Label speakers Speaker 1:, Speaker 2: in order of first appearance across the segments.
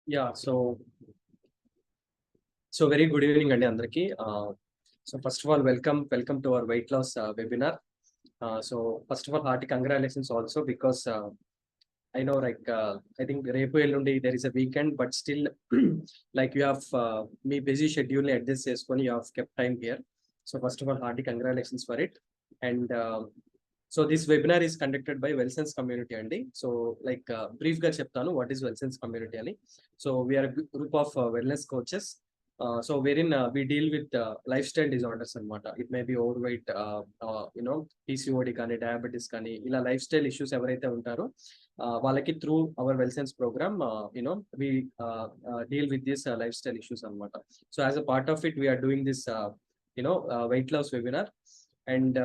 Speaker 1: Yeah, so very good evening and Andraki. So first of all, welcome to our weight loss webinar. So first of all, hearty congratulations also because I know I think Repu Ellundi there is a weekend, but still like you have me busy schedule at this when you have kept time here. So first of all, hearty congratulations for it. And so this webinar is conducted by Wellsense community Andy. So brief ga cheptanu what is Wellsense community ani. So we are a group of wellness coaches. So wherein we deal with lifestyle disorders and what it may be overweight, PCOD కానీ diabetes కానీ ఇలా life style issues ఎవరైతే ఉంటారో వాళ్ళకి through our Wellsense program we deal with this lifestyle issues అనమాట. So as a part of it we are doing this weight loss webinar. And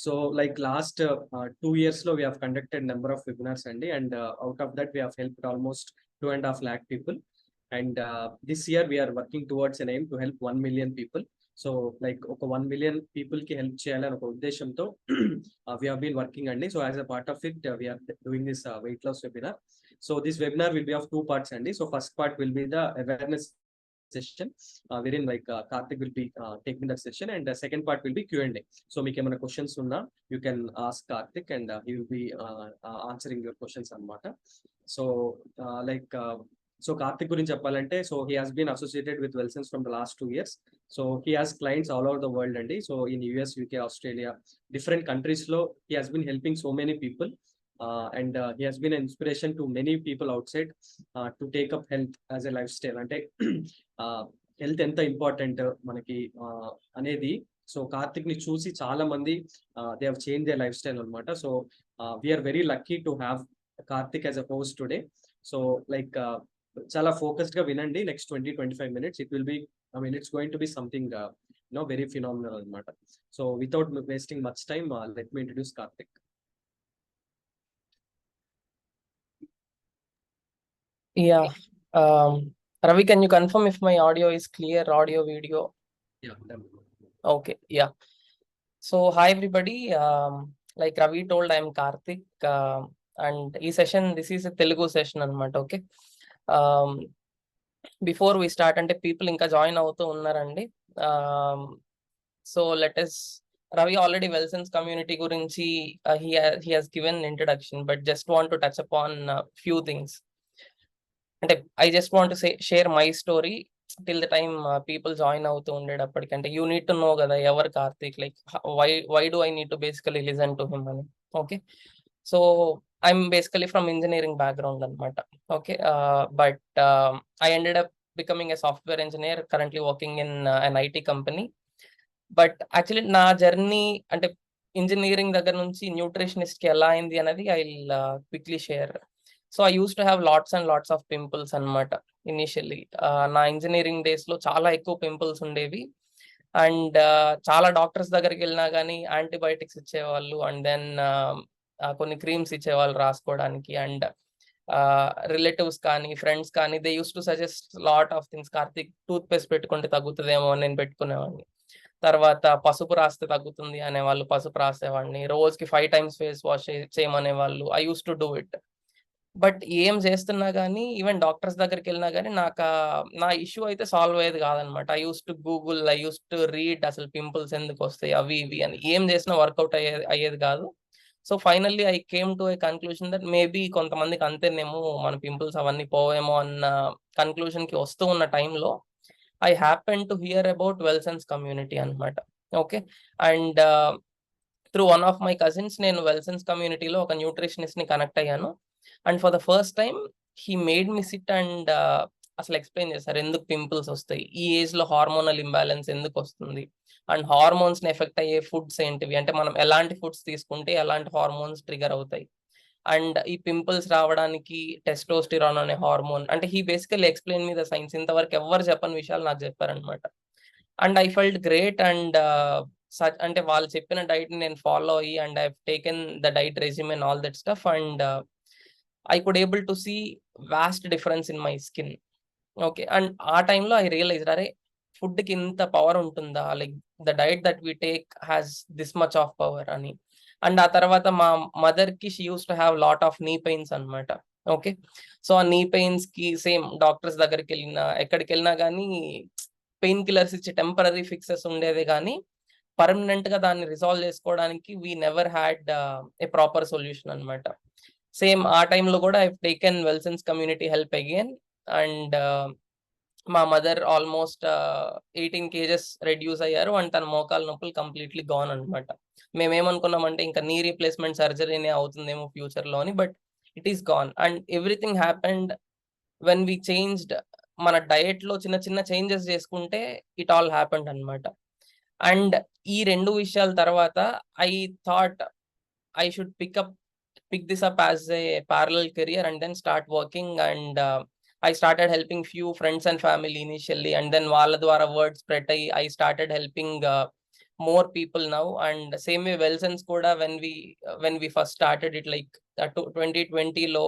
Speaker 1: so like last 2 years we have conducted number of webinars and out of that we have helped almost 2.5 lakh people. And this year we are working towards an aim to help 1 million people. So like 1 million people ki help cheyalani oka uddeshamto we have been working andi. So as a part of it we are doing this weight loss webinar. So this webinar will be of 2 parts andi. So first part will be the awareness session wherein Karthik will be taking that session, and the second part will be Q&A. So meeku emana questions unna you can ask Karthik and he will be answering your questions anamata. So so Karthik gurinchi cheppalante, so he has been associated with Wellsense from the last 2 years. So he has clients all over the world andi. So in US, UK, Australia, different countries lo he has been helping so many people. And he has been an inspiration to many people outside to take up health as a lifestyle. Ante health ఎంత important మనకి అనేది so Karthik ని చూసి చాలా మంది they have change they lifestyle అనమాట. So we are very lucky to have Karthik as a host today. So చాలా focused గా వినండి next 20-25 minutes. It will be it's going to be something very phenomenal అనమాట. So without wasting much time let me introduce Karthik.
Speaker 2: Yeah. Ravi, can you confirm if my audio is clear, audio, video?
Speaker 1: Yeah, done.
Speaker 2: Okay, yeah. So, hi everybody. Like Ravi told, I am Karthik. And this is a Telugu session, okay? Before we start, people inka join avuthu unnarandi. So, let us. Ravi already Wellsense community gurinchi he has given an introduction, but just want to touch upon few things. And I just want to share my story till the time people join out undedappadiki. You need to know kada ever Karthik, like why do I need to basically listen to him ani. Okay, so I'm basically from engineering background anamata. Okay, but I ended up becoming a software engineer, currently working in an IT company. But actually na journey ante engineering దగ్గర నుంచి nutritionist కి ఎలా అయింది అనేది I'll quickly share. So I used to have lots and lots of pimples anamata initially. Na engineering days lo చాలా ఎక్కువ pimples ఉండేవి. And చాలా డాక్టర్స్ దగ్గరికి వెళ్ళినా కానీ యాంటీబయాటిక్స్ ఇచ్చేవాళ్ళు, అండ్ దెన్ కొన్ని క్రీమ్స్ ఇచ్చేవాళ్ళు రాసుకోవడానికి. అండ్ రిలేటివ్స్ కానీ ఫ్రెండ్స్ కానీ they use to suggest lot of things. Karthik toothpaste పెట్టుకుంటే తగ్గుతుందేమో అని నేను పెట్టుకునేవాడిని. తర్వాత పసుపు రాస్తే తగ్గుతుంది అనేవాళ్ళు, పసుపు రాసేవాడిని. రోజుకి 5 times ఫేస్ వాష్ చేయమనేవాళ్ళు. I use to do it. But ఏం చేస్తున్నా కానీ ఈవెన్ డాక్టర్స్ దగ్గరికి వెళ్ళినా కానీ నాకు నా ఇష్యూ అయితే సాల్వ్ అయ్యేది కాదనమాట. I use to Google, I use to read అసలు పింపుల్స్ ఎందుకు వస్తాయి అవి ఇవి అని. ఏం చేసినా వర్కౌట్ అయ్యేది కాదు. So finally I came to A conclusion that maybe కొంతమందికి అంతేనేమో మన పింపుల్స్ అవన్నీ పోవేమో అన్న కన్క్లూషన్ కి వస్తూ ఉన్న టైంలో I happen to hear about Wellsense community అనమాట. Okay, and through one of my cousins నేను వెల్సెన్స్ కమ్యూనిటీలో ఒక న్యూట్రిషనిస్ట్ ని కనెక్ట్ అయ్యాను. And for the first time he made me sit and అసలు ఎక్స్ప్లెయిన్ చేశారు ఎందుకు పింపుల్స్ వస్తాయి, ఈ ఏజ్ లో హార్మోనల్ ఇంబ్యాలెన్స్ ఎందుకు వస్తుంది, అండ్ హార్మోన్స్ ని ఎఫెక్ట్ అయ్యే ఫుడ్స్ ఏంటివి, అంటే మనం ఎలాంటి ఫుడ్స్ తీసుకుంటే ఎలాంటి హార్మోన్స్ ట్రిగర్ అవుతాయి, అండ్ ఈ పింపుల్స్ రావడానికి టెస్టోస్టిరాన్ అనే హార్మోన్, అంటే he basically explain me the science. ఇంతవరకు ఎవరు చెప్పని విషయాలు నాకు చెప్పారనమాట. And I felt great. And అంటే వాళ్ళు చెప్పిన డైట్ ని నేను ఫాలో అయ్యి and I taken the diet resume and all that stuff, and I could able to see vast difference in my skin. Okay, and ఆ టైంలో I realized అరే food కి ఇంత పవర్ ఉంటుందా, like the diet that we take has this much of power అని. And ఆ తర్వాత మా మదర్ కి she uses to have lot of knee pains అనమాట. ఓకే. సో ఆ నీ పెయిన్స్ కి సేమ్ డాక్టర్స్ దగ్గరికి వెళ్ళినా ఎక్కడికి వెళ్ళినా కానీ పెయిన్ కిల్లర్స్ ఇచ్చి టెంపరరీ ఫిక్సెస్ ఉండేది కానీ పర్మనెంట్ గా దాన్ని రిసాల్వ్ చేసుకోవడానికి we never had a proper solution అనమాట. సేమ్ ఆ టైంలో కూడా I taken Wellsense community help again and మా మదర్ ఆల్మోస్ట్ 18 కేజెస్ రెడ్యూస్ అయ్యారు అండ్ తన మోకాల నొప్పులు కంప్లీట్లీ గాన్ అనమాట. మేమేమనుకున్నామంటే ఇంకా నీ రీప్లేస్మెంట్ సర్జరీనే అవుతుందేమో ఫ్యూచర్ లో అని, but it is gone and everything happened when we changed. మన డయట్ లో చిన్న చిన్న చేంజెస్ చేసుకుంటే ఇట్ ఆల్ హ్యాపెండ్ అనమాట. అండ్ ఈ రెండు విషయాల తర్వాత I thought I should pick this up as a parallel career and then start working and I started helping few friends and family initially and then వాళ్ళ ద్వారా word spread అయ్యి I started helping more people now and same way Welsons కూడా when we first started it like 2020 లో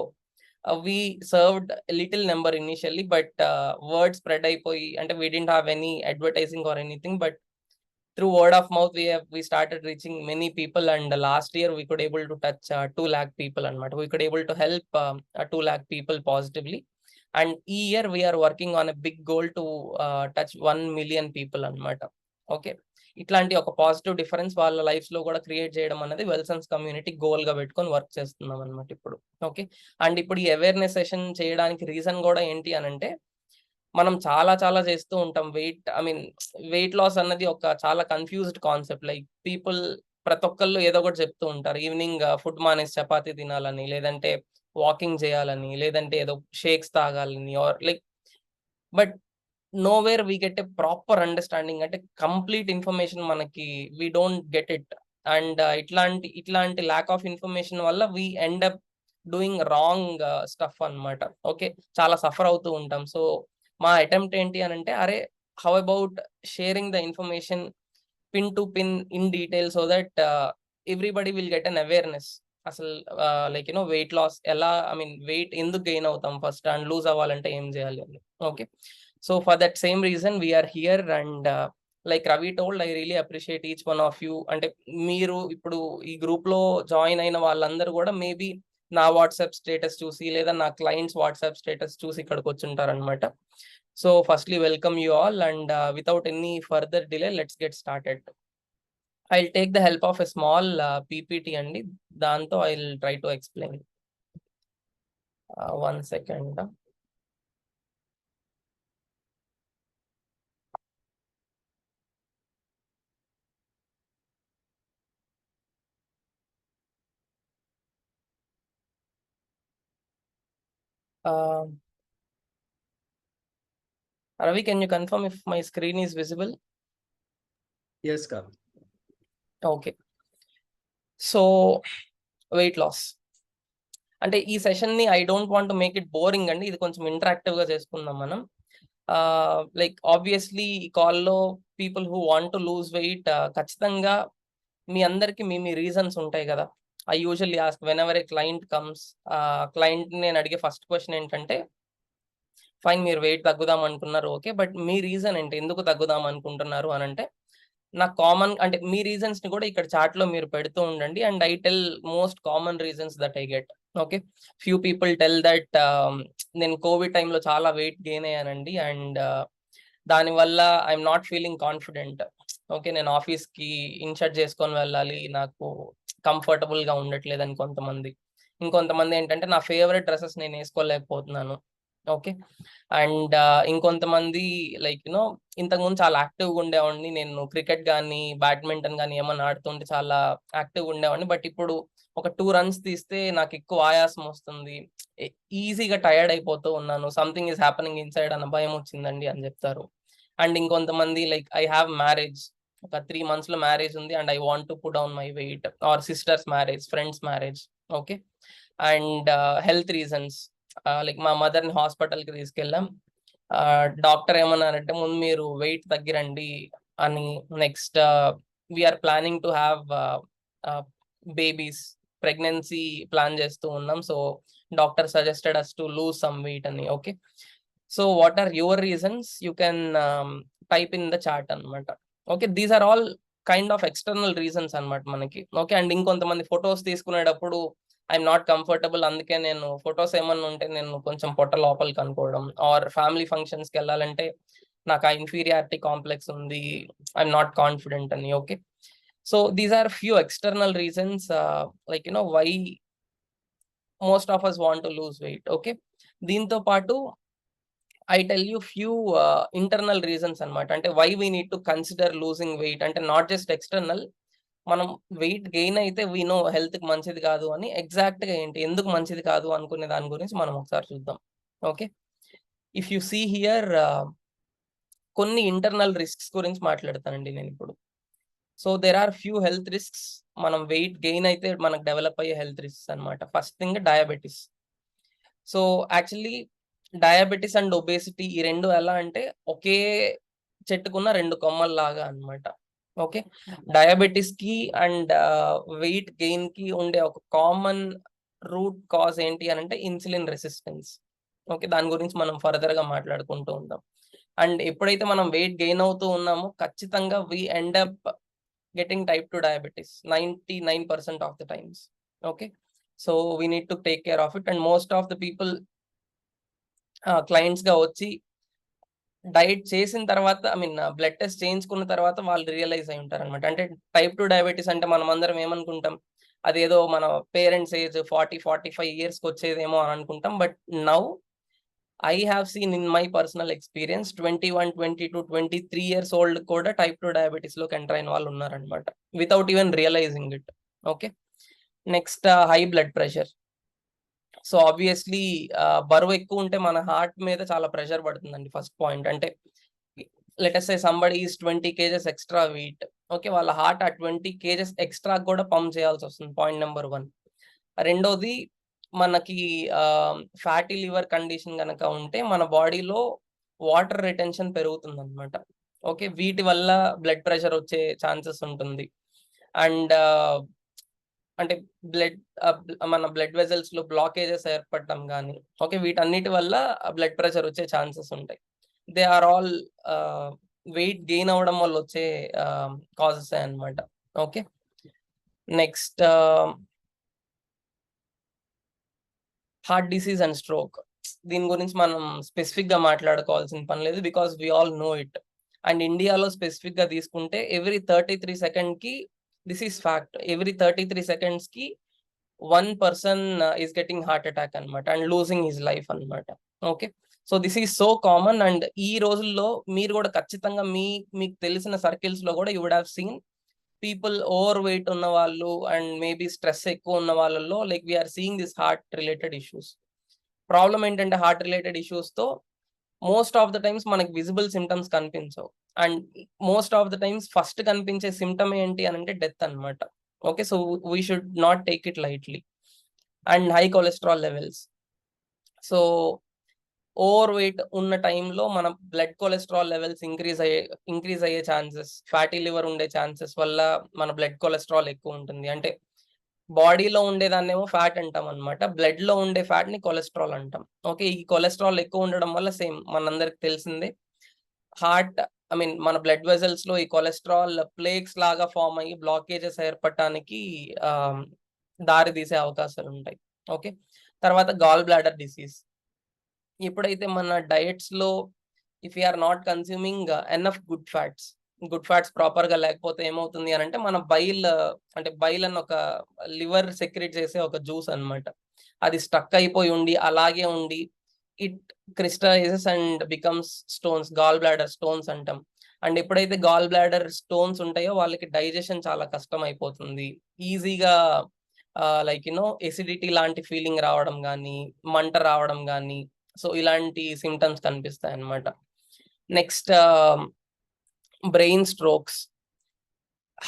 Speaker 2: we served a little number initially but word spread అయిపోయి అంటే we didn't have any advertising or anything but through word of mouth we started reaching many people and last year we could able to touch 2 lakh people and we could able to help 2 lakh people positively and each year we are working on a big goal to touch 1 million people anamata. Okay, ఇట్లాంటి ఒక positive difference వాళ్ళ lifes లో కూడా create చేయడం అనేది వెల్సన్స్ community goal గా పెట్టుకొని work చేస్తున్నాం అనమాట ఇప్పుడు. ఓకే, అండ్ ఇప్పుడు ఈ అవేర్నెస్ సెషన్ చేయడానికి రీజన్ కూడా ఏంటి అని అంటే మనం చాలా చాలా చేస్తూ ఉంటాం. వెయిట్ లాస్ అన్నది ఒక చాలా కన్ఫ్యూజ్డ్ కాన్సెప్ట్. లైక్ పీపుల్ ప్రతి ఒక్కళ్ళు ఏదో ఒకటి చెప్తూ ఉంటారు. ఈవినింగ్ ఫుడ్ మానేసి చపాతీ తినాలని, లేదంటే వాకింగ్ చేయాలని, లేదంటే ఏదో షేక్స్ తాగాలని or like but nowhere we get a proper understanding. అంటే కంప్లీట్ ఇన్ఫర్మేషన్ మనకి we don't get it and ఇట్లాంటి ల్యాక్ ఆఫ్ ఇన్ఫర్మేషన్ వల్ల we end up doing wrong stuff అన్నమాట. ఓకే, చాలా సఫర్ అవుతూ ఉంటాం. సో మా అటెంప్ట్ ఏంటి అని అంటే, అరే how about sharing the information pin to pin in detail so that everybody will get an awareness. అసలు లైక్ యూనో వెయిట్ లాస్ ఎలా, వెయిట్ ఎందుకు గెయిన్ అవుతాం ఫస్ట్ అండ్ లూజ్ అవ్వాలంటే ఏం చేయాలి అని. Okay, so for that same reason we're here and like Ravi told, I really appreciate each one of you. అంటే మీరు ఇప్పుడు ఈ గ్రూప్ లో జాయిన్ అయిన వాళ్ళందరూ కూడా మేబీ నా వాట్సాప్ స్టేటస్ చూసి లేదా నా క్లయింట్స్ వాట్సాప్ స్టేటస్ చూసి ఇక్కడికి వచ్చుంటారు అనమాట. So firstly welcome you all and without any further delay let's get started. I'll take the help of a small PPT అండి, దాంతో I'll try to explain. 1 second. Ravi, can you confirm if my screen is visible?
Speaker 1: Yes, Karthik.
Speaker 2: Okay. So weight loss అంటే ఈ session ని I don't want make it boring అండి, ఇది కొంచెం interactive గా చేసుకుందాం మనం. లైక్ ఆబ్వియస్లీ ఈ కాల్లో people who want to lose wait ఖచ్చితంగా మీ అందరికి మీ రీజన్స్ ఉంటాయి కదా. I usually ask when ever A client comes, client నేను అడిగే ఫస్ట్ క్వశ్చన్ ఏంటంటే, ఫైన్ మీరు వెయిట్ తగ్గుదాం అనుకున్నారు, ఓకే, బట్ మీ రీజన్ ఏంటి, ఎందుకు తగ్గుదాం అనుకుంటున్నారు అని అంటే, నాకు కామన్ అంటే మీ రీజన్స్ ని కూడా ఇక్కడ చాట్ లో మీరు పెడుతూ ఉండండి and I tell most common reasons that I get. Okay, few people tell that నేను కోవిడ్ టైంలో చాలా వెయిట్ గెయిన్ అయ్యానండి అండ్ దానివల్ల I'm not feeling confident. Okay, నేను ఆఫీస్ కి ఇన్షర్ట్ చేసుకొని వెళ్ళాలి, నాకు కంఫర్టబుల్ గా ఉండట్లేదు అని కొంతమంది. ఇంకొంతమంది ఏంటంటే నా ఫేవరెట్ డ్రెస్సెస్ నేను వేసుకోలేకపోతున్నాను. ఓకే, అండ్ ఇంకొంతమంది లైక్ యూనో ఇంతకుముందు చాలా యాక్టివ్గా ఉండేవాడిని, నేను క్రికెట్ కానీ బ్యాడ్మింటన్ కానీ ఏమన్నా ఆడుతుంటే చాలా యాక్టివ్గా ఉండేవాడిని, బట్ ఇప్పుడు ఒక 2 రన్స్ తీస్తే నాకు ఎక్కువ ఆయాసం వస్తుంది, ఈజీగా టైర్డ్ అయిపోతూ ఉన్నాను, సంథింగ్ ఈస్ హ్యాపెనింగ్ ఇన్సైడ్ అన్న భయం వచ్చిందండి అని చెప్తారు. అండ్ ఇంకొంతమంది లైక్ ఐ హ్యావ్ మ్యారేజ్, ఒక 3 months లో మ్యారేజ్ ఉంది and I want to put down my weight, or sisters marriage, friends marriage. Okay, and health reasons, like మా మదర్ని హాస్పిటల్కి తీసుకెళ్ళాం, డాక్టర్ ఏమన్నారంటే ముందు మీరు వెయిట్ తగ్గిరండి అని, next we are planning to have babies, pregnancy plan చేస్తూ ఉన్నాం, so doctor suggested us to lose some weight అని. Okay, so what are your reasons, you can type in the chart అనమాట. Okay, these are all kind of external reasons అనమాట మనకి. Okay, and ఇంకొంతమంది photos తీసుకునేటప్పుడు I'm not comfortable, అందుకే నేను photos ఏమన్నా ఉంటే నేను కొంచెం పొట్ట లోపలికి అనుకోవడం, ఆర్ ఫ్యామిలీ ఫంక్షన్స్కి వెళ్ళాలంటే నాకు ఆ ఇన్ఫీరియారిటీ కాంప్లెక్స్ ఉంది, ఐఎమ్ నాట్ కాన్ఫిడెంట్ అని. Okay, so these are few external reasons like why most of us want to lose weight. Okay, దీంతో పాటు I tell you few internal reasons అనమాట. అంటే why we need to consider losing weight, అంటే not just external. మనం weight gain అయితే we know హెల్త్కి మంచిది కాదు అని, ఎగ్జాక్ట్గా ఏంటి ఎందుకు మంచిది కాదు అనుకునే దాని గురించి మనం ఒకసారి చూద్దాం. Okay, if you see here కొన్ని ఇంటర్నల్ రిస్క్స్ గురించి మాట్లాడతానండి నేను ఇప్పుడు. So there are few health risks, మనం వెయిట్ గెయిన్ అయితే మనకు డెవలప్ అయ్యే హెల్త్ రిస్క్స్ అనమాట. First thing diabetes. So actually diabetes and obesity ఈ రెండు ఎలా అంటే ఒకే చెట్టుకున్న రెండు కొమ్మల్లాగా అనమాట. ఓకే, డయాబెటీస్ కి అండ్ వెయిట్ గెయిన్ కి ఉండే ఒక కామన్ రూట్ కాజ్ ఏంటి అని అంటే ఇన్సులిన్ రెసిస్టెన్స్. ఓకే, దాని గురించి మనం ఫర్దర్ గా మాట్లాడుకుంటూ ఉంటాం. అండ్ ఎప్పుడైతే మనం వెయిట్ గెయిన్ అవుతూ ఉన్నామో ఖచ్చితంగా we end up getting type 2 diabetes 99% of the times. Okay, so we need to take care of it. And most of the people clients గా వచ్చి డైట్ చేసిన తర్వాత, ఐ మీన్ బ్లడ్ టెస్ట్ చేయించుకున్న తర్వాత వాళ్ళు రియలైజ్ అయి ఉంటారు అనమాట. అంటే టైప్ 2 డయాబెటీస్ అంటే మనం అందరం ఏమనుకుంటాం, అదేదో మన పేరెంట్స్ ఏజ్ 40-45 ఇయర్స్కి వచ్చేదేమో అని అనుకుంటాం. But now I have seen in my personal experience 21, 22, 23 years old కూడా టైప్ 2 డయాబెటీస్ లోకి ఎంటర్ అయిన వాళ్ళు ఉన్నారనమాట, without even realizing it. Okay, next high blood pressure. So obviously బరువు ఎక్కువ ఉంటే మన హార్ట్ మీద చాలా ప్రెషర్ పడుతుందండి. ఫస్ట్ పాయింట్ అంటే let us say somebody is 20 kgs extra weight. Okay, వాళ్ళ హార్ట్ ఆ 20 kgs ఎక్స్ట్రా కూడా పంప్ చేయాల్సి వస్తుంది. Point number 1. రెండోది, మనకి ఫ్యాటీ లివర్ కండిషన్ కనుక ఉంటే మన బాడీలో వాటర్ రిటెన్షన్ పెరుగుతుంది అనమాట. ఓకే, వీటి వల్ల బ్లడ్ ప్రెషర్ వచ్చే ఛాన్సెస్ ఉంటుంది. అండ్ అంటే మన బ్లడ్ వెజల్స్ లో బ్లాకేజెస్ ఏర్పడటం కానీ, ఓకే, వీటన్నిటి వల్ల బ్లడ్ ప్రెషర్ వచ్చే ఛాన్సెస్ ఉంటాయి. They are all weight gain అవ్వడం వల్ల వచ్చే కాజెస్ అన్నమాట. Okay, next heart disease and stroke. దీని గురించి మనం స్పెసిఫిక్ గా మాట్లాడుకోవాల్సిన పని లేదు, because we all know it. And ఇండియాలో స్పెసిఫిక్ గా తీసుకుంటే ఎవ్రీ 33 సెకండ్ కి, this is fact, every 33 seconds కి 1 person is getting heart attack అనమాట, అండ్ లూజింగ్ హిస్ లైఫ్ అనమాట. Okay, so this is so common. And ఈ రోజుల్లో మీరు కూడా ఖచ్చితంగా మీకు తెలిసిన సర్కిల్స్ లో కూడా you would have seen people overweight ఉన్న వాళ్ళు అండ్ మేబీ స్ట్రెస్ ఎక్కువ ఉన్న వాళ్ళలో like we're seeing this heart related issues. Problem ఏంటంటే హార్ట్ రిలేటెడ్ ఇష్యూస్ తో మోస్ట్ ఆఫ్ ద టైమ్స్ మనకి విజిబుల్ సిమ్టమ్స్ కనిపించవు. And most of the times first కనిపించే సిమ్టమ్ ఏంటి అని అంటే డెత్ అనమాట. Okay, so we should not take it lightly. And high cholesterol levels. So overweight ఉన్న టైంలో మన బ్లడ్ కొలెస్ట్రాల్ లెవెల్స్ ఇంక్రీజ్ అయ్యే ఛాన్సెస్, ఫ్యాటీ లివర్ ఉండే ఛాన్సెస్ వల్ల మన బ్లడ్ కొలెస్ట్రాల్ ఎక్కువ ఉంటుంది. అంటే బాడీలో ఉండేదాన్నేమో ఫ్యాట్ అంటాం అనమాట, బ్లడ్ లో ఉండే ఫ్యాట్ ని కొలెస్ట్రాల్ అంటాం. ఓకే, ఈ కొలెస్ట్రాల్ ఎక్కువ ఉండడం వల్ల సేమ్ మనందరికి తెలిసిందే, హార్ట్ ఐ మీన్ మన బ్లడ్ వెజల్స్ లో ఈ కొలెస్ట్రాల్ ప్లేక్స్ లాగా ఫామ్ అయ్యి బ్లాకేజెస్ ఏర్పడటానికి దారి తీసే అవకాశాలు ఉంటాయి. ఓకే, తర్వాత గాల్ బ్లాడర్ డిసీజ్. ఎప్పుడైతే మన డయట్స్ లో if are not consuming enough good fats proper గా లేకపోతే ఏమవుతుంది అని అంటే మన అంటే బైల్ అని ఒక లివర్ సెక్రెట్ చేసే ఒక జ్యూస్ అన్నమాట, అది స్టక్ అయిపోయి ఉండి అలాగే ఉండి it crystallizes and becomes stones, gall bladder stones అంటాం. అండ్ ఎప్పుడైతే గాల్ బ్లాడర్ స్టోన్స్ ఉంటాయో వాళ్ళకి డైజెషన్ చాలా కష్టం అయిపోతుంది, ఈజీగా లైక్ ఎసిడిటీ లాంటి ఫీలింగ్ రావడం కానీ, మంట రావడం కానీ, సో ఇలాంటి సిమ్టమ్స్ కనిపిస్తాయి అన్నమాట. Next brain strokes.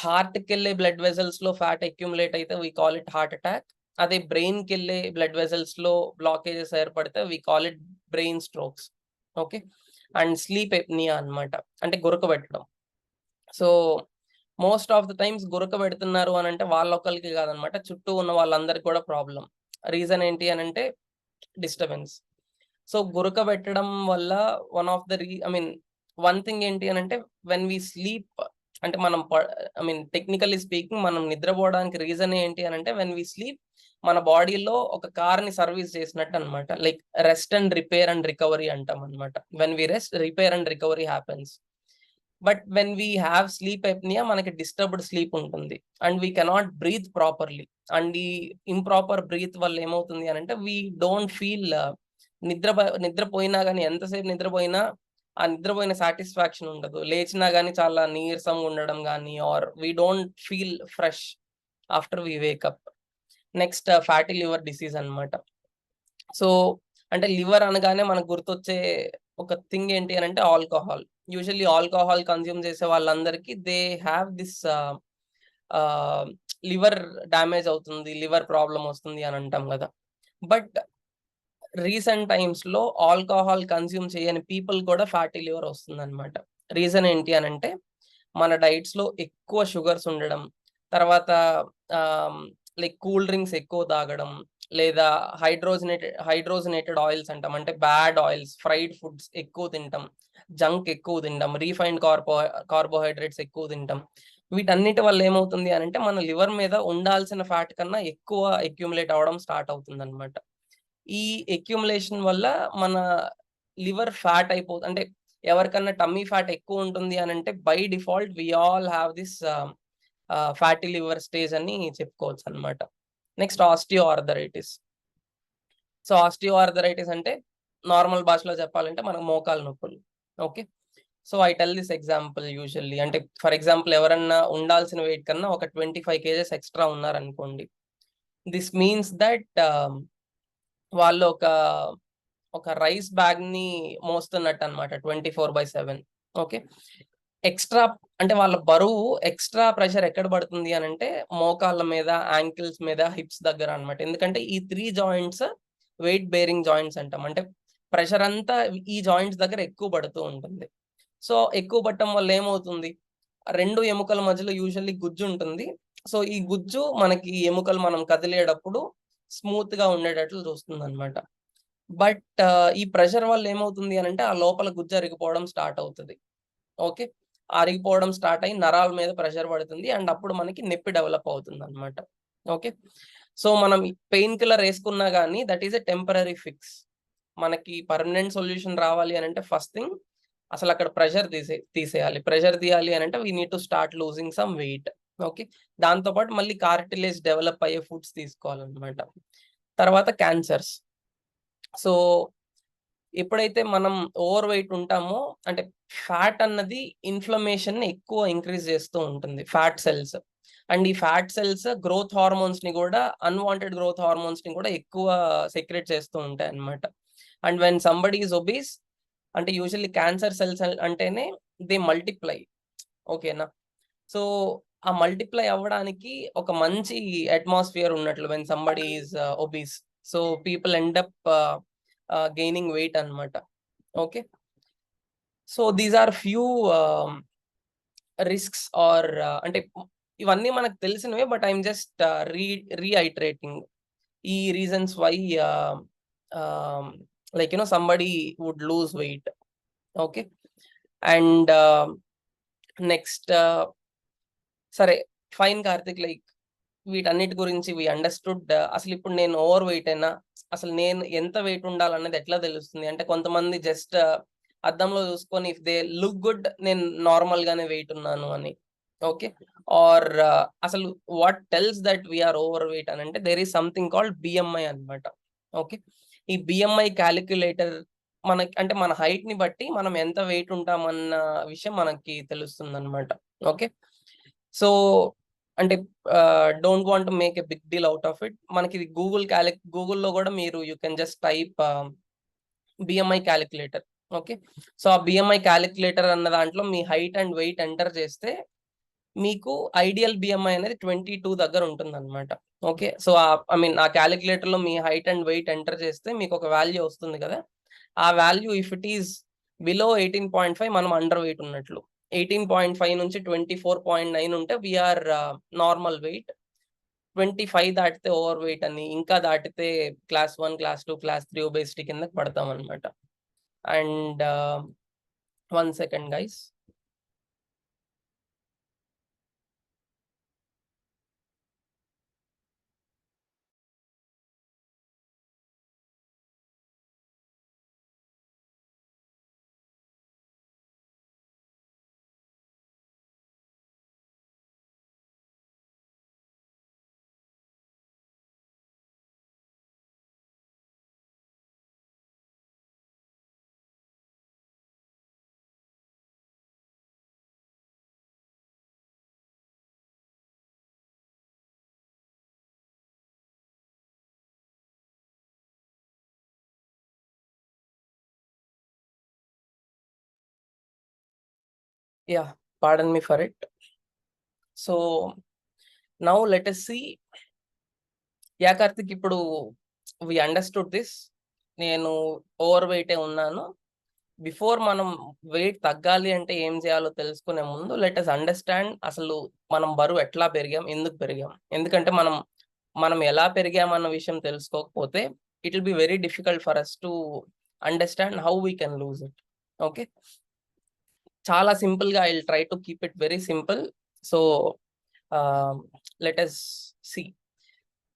Speaker 2: హార్ట్కి వెళ్ళే బ్లడ్ వెజల్స్ లో ఫ్యాట్ అక్యుములేట్ అయితే we call it heart attack. అదే బ్రెయిన్ కి వెళ్ళే బ్లడ్ వెజల్స్ లో బ్లాకేజెస్ ఏర్పడితే we call it brain strokes. Okay, and sleep apnoea అన్నమాట, అంటే గురక పెట్టడం. So most of the times గురక పెడుతున్నారు అని అంటే వాళ్ళొక్కరికి కాదనమాట, చుట్టూ ఉన్న వాళ్ళందరికీ కూడా ప్రాబ్లం. రీజన్ ఏంటి అని అంటే డిస్టర్బెన్స్. సో గురక పెట్టడం వల్ల వన్ థింగ్ ఏంటి అని అంటే వెన్ వి స్లీప్, అంటే మనం టెక్నికల్లీ స్పీకింగ్ మనం నిద్రపోవడానికి రీజన్ ఏంటి అని అంటే వెన్ వి స్లీప్ మన బాడీలో ఒక కార్ ని సర్వీస్ చేసినట్టు అనమాట. Like rest and repair and recovery అంటాం అనమాట. When we rest, repair and recovery happens. But when we have sleep apnea, మనకి డిస్టర్బ్డ్ స్లీప్ ఉంటుంది and we cannot breathe properly. And ఈ ఇంప్రాపర్ బ్రీత్ వల్ల ఏమవుతుంది అని అంటే వీ డోంట్ ఫీల్ నిద్రపోయినా కానీ, ఎంతసేపు నిద్రపోయినా ఆ నిద్రపోయిన సాటిస్ఫాక్షన్ ఉండదు. లేచినా కానీ చాలా నీరసంగా ఉండడం కానీ, or we don't feel fresh after we wake up. Next fatty liver disease అనమాట. సో అంటే లివర్ అనగానే మనకు గుర్తొచ్చే ఒక థింగ్ ఏంటి అని అంటే ఆల్కహాల్. యూజువల్లీ ఆల్కహాల్ కన్జ్యూమ్ చేసే వాళ్ళందరికీ they have this liver damage అవుతుంది, లివర్ ప్రాబ్లం వస్తుంది అని అంటాం కదా. బట్ రీసెంట్ టైమ్స్ లో ఆల్కహాల్ కన్జ్యూమ్ చేయని పీపుల్ కూడా ఫ్యాటీ లివర్ వస్తుంది అనమాట. రీజన్ ఏంటి అని అంటే మన డైట్స్ లో ఎక్కువ షుగర్స్ ఉండడం, తర్వాత లైక్ కూల్ డ్రింక్స్ ఎక్కువ తాగడం, లేదా హైడ్రోజనేటెడ్ ఆయిల్స్ అంటాం, అంటే బ్యాడ్ ఆయిల్స్, ఫ్రైడ్ ఫుడ్స్ ఎక్కువ తింటాం, జంక్ ఎక్కువ తింటాం, రీఫైన్డ్ కార్బోహైడ్రేట్స్ ఎక్కువ తింటాం. వీటన్నిటి వల్ల ఏమవుతుంది అని అంటే మన లివర్ మీద ఉండాల్సిన ఫ్యాట్ కన్నా ఎక్కువ అక్యుములేట్ అవ్వడం స్టార్ట్ అవుతుంది అనమాట. ఈ అక్యుములేషన్ వల్ల మన లివర్ ఫ్యాట్ అయిపోతుంది. అంటే ఎవరికన్నా టమ్మీ ఫ్యాట్ ఎక్కువ ఉంటుంది అని అంటే by default we all have this fatty liver stage అని చెప్పుకోవచ్చు అనమాట. Next osteoarthritis. So osteoarthritis అంటే నార్మల్ భాషలో చెప్పాలంటే మనకు మోకాలు నొప్పులు. Okay, so I tell this example usually. అంటే ఫర్ ఎగ్జాంపుల్ ఎవరన్నా ఉండాల్సిన వెయిట్ కన్నా ఒక 25 kgs ఎక్స్ట్రా ఉన్నారనుకోండి. దిస్ మీన్స్ దట్ వాళ్ళు ఒక రైస్ బ్యాగ్ ని మోస్తున్నట్టు అనమాట 24/7. ఓకే, ఎక్స్ట్రా అంటే వాళ్ళ బరువు ఎక్స్ట్రా ప్రెషర్ ఎక్కడ పడుతుంది అని అంటే మోకాళ్ళ మీద, యాంకిల్స్ మీద, హిప్స్ దగ్గర అనమాట. ఎందుకంటే ఈ 3 జాయింట్స్ వెయిట్ బేరింగ్ జాయింట్స్ అంటాం. అంటే ప్రెషర్ అంతా ఈ జాయింట్స్ దగ్గర ఎక్కువ పడుతూ ఉంటుంది. సో ఎక్కువ పట్టడం వల్ల ఏమవుతుంది, 2 ఎముకల మధ్యలో యూజువల్లీ గుజ్జు ఉంటుంది. సో ఈ గుజ్జు మనకి ఎముకలు మనం కదిలేటప్పుడు స్మూత్ గా ఉండేటట్లు చూస్తుంది అనమాట. బట్ ఈ ప్రెషర్ వల్ల ఏమవుతుంది అని అంటే ఆ లోపల గుజ్జు అరిగిపోవడం స్టార్ట్ అవుతుంది. ఓకే, అరిగిపోవడం స్టార్ట్ అయ్యి నరాల మీద ప్రెషర్ పడుతుంది అండ్ అప్పుడు మనకి నొప్పి డెవలప్ అవుతుంది అనమాట. ఓకే, సో మనం పెయిన్ కిల్లర్ వేసుకున్నా కానీ that is a temporary fix. మనకి పర్మనెంట్ సొల్యూషన్ రావాలి అని అంటే ఫస్ట్ థింగ్ అసలు అక్కడ ప్రెషర్ తీసేయాలి. ప్రెషర్ తీయాలి అని అంటే we need to start losing some weight. Okay, దాంతో పాటు మళ్ళీ కార్టిలేజ్ డెవలప్ అయ్యే ఫుడ్స్ తీసుకోవాలన్నమాట. తర్వాత క్యాన్సర్స్. సో ఎప్పుడైతే మనం ఓవర్ వెయిట్ ఉంటామో అంటే ఫ్యాట్ అన్నది ఇన్ఫ్లమేషన్ ని ఎక్కువ ఇంక్రీజ్ చేస్తూ ఉంటుంది, ఫ్యాట్ సెల్స్. అండ్ ఈ ఫ్యాట్ సెల్స్ గ్రోత్ హార్మోన్స్ ని కూడా, అన్వాంటెడ్ గ్రోత్ హార్మోన్స్ ని కూడా ఎక్కువ సెక్రెట్ చేస్తూ ఉంటాయి అన్నమాట. And when somebody is obese అంటే యూజువల్లీ క్యాన్సర్ సెల్స్ అంటేనే దే మల్టిప్లై. ఓకేనా, సో ఆ మల్టిప్లై అవ్వడానికి ఒక మంచి అట్మాస్ఫియర్ ఉన్నట్లు when somebody is obese. So people end up gaining weight అన్నమాట. Okay, so these are few risks or అంటే ఇవన్నీ మనకు తెలిసినవే, బట్ ఐఎమ్ జస్ట్ రీఐటరేటింగ్ ఈ reasons why like somebody would lose weight. Okay, and next సరే fine Karthik, like వీటన్నిటి గురించి we understood. అసలు ఇప్పుడు నేను ఓవర్ వెయిట్ అయినా అసలు నేను ఎంత వెయిట్ ఉండాలన్నది ఎట్లా తెలుస్తుంది అంటే కొంతమంది జస్ట్ అద్దంలో చూసుకొని ఇఫ్ దే లుక్ గుడ్ నేను నార్మల్ గానే వెయిట్ ఉన్నాను అని. ఓకే, ఆర్ అసలు what tells that we're overweight అని అంటే there is something called BMI అనమాట. ఓకే, ఈ బిఎంఐ క్యాలిక్యులేటర్ మనకి అంటే మన హైట్ ని బట్టి మనం ఎంత వెయిట్ ఉంటామన్న విషయం మనకి తెలుస్తుంది అనమాట. ఓకే, సో అంటే don't want to make a big deal out of it. మనకి గూగుల్లో కూడా మీరు you can just type BMI calculator. Okay, so ఆ బిఎంఐ క్యాలిక్యులేటర్ అన్న దాంట్లో మీ హైట్ అండ్ వెయిట్ ఎంటర్ చేస్తే మీకు ఐడియల్ బిఎంఐ అనేది 22 దగ్గర ఉంటుంది అనమాట. ఓకే, సో ఐ మీన్ ఆ క్యాలిక్యులేటర్ లో మీ హైట్ అండ్ వెయిట్ ఎంటర్ చేస్తే మీకు ఒక వాల్యూ వస్తుంది కదా. ఆ value if it is below 18.5 మనం అండర్ వెయిట్ ఉన్నట్లు. 18.5 నుంచి 24.9 ఉంటే వీఆర్ నార్మల్ వెయిట్. 25 దాటితే ఓవర్ వెయిట్ అని, ఇంకా దాటితే క్లాస్ 1, క్లాస్ 2, క్లాస్ 3 ఒబేసిటీ కింద పడతాం అనమాట. And 1 second guys. Yeah, pardon me for it. So now let us see. Yeah, Karthik, ఇప్పుడు we understood this. నేను ఓవర్ వెయిటే ఉన్నాను. బిఫోర్ మనం వెయిట్ తగ్గాలి అంటే ఏం చేయాలో తెలుసుకునే ముందు లెట్ us అండర్స్టాండ్ అసలు మనం బరువు ఎట్లా పెరిగాం, ఎందుకు పెరిగాం. ఎందుకంటే మనం ఎలా పెరిగామన్న విషయం తెలుసుకోకపోతే it will be very difficult for us to understand how we can lose it. Okay, చాలా సింపుల్ గా I will try to keep it very simple. So let us see.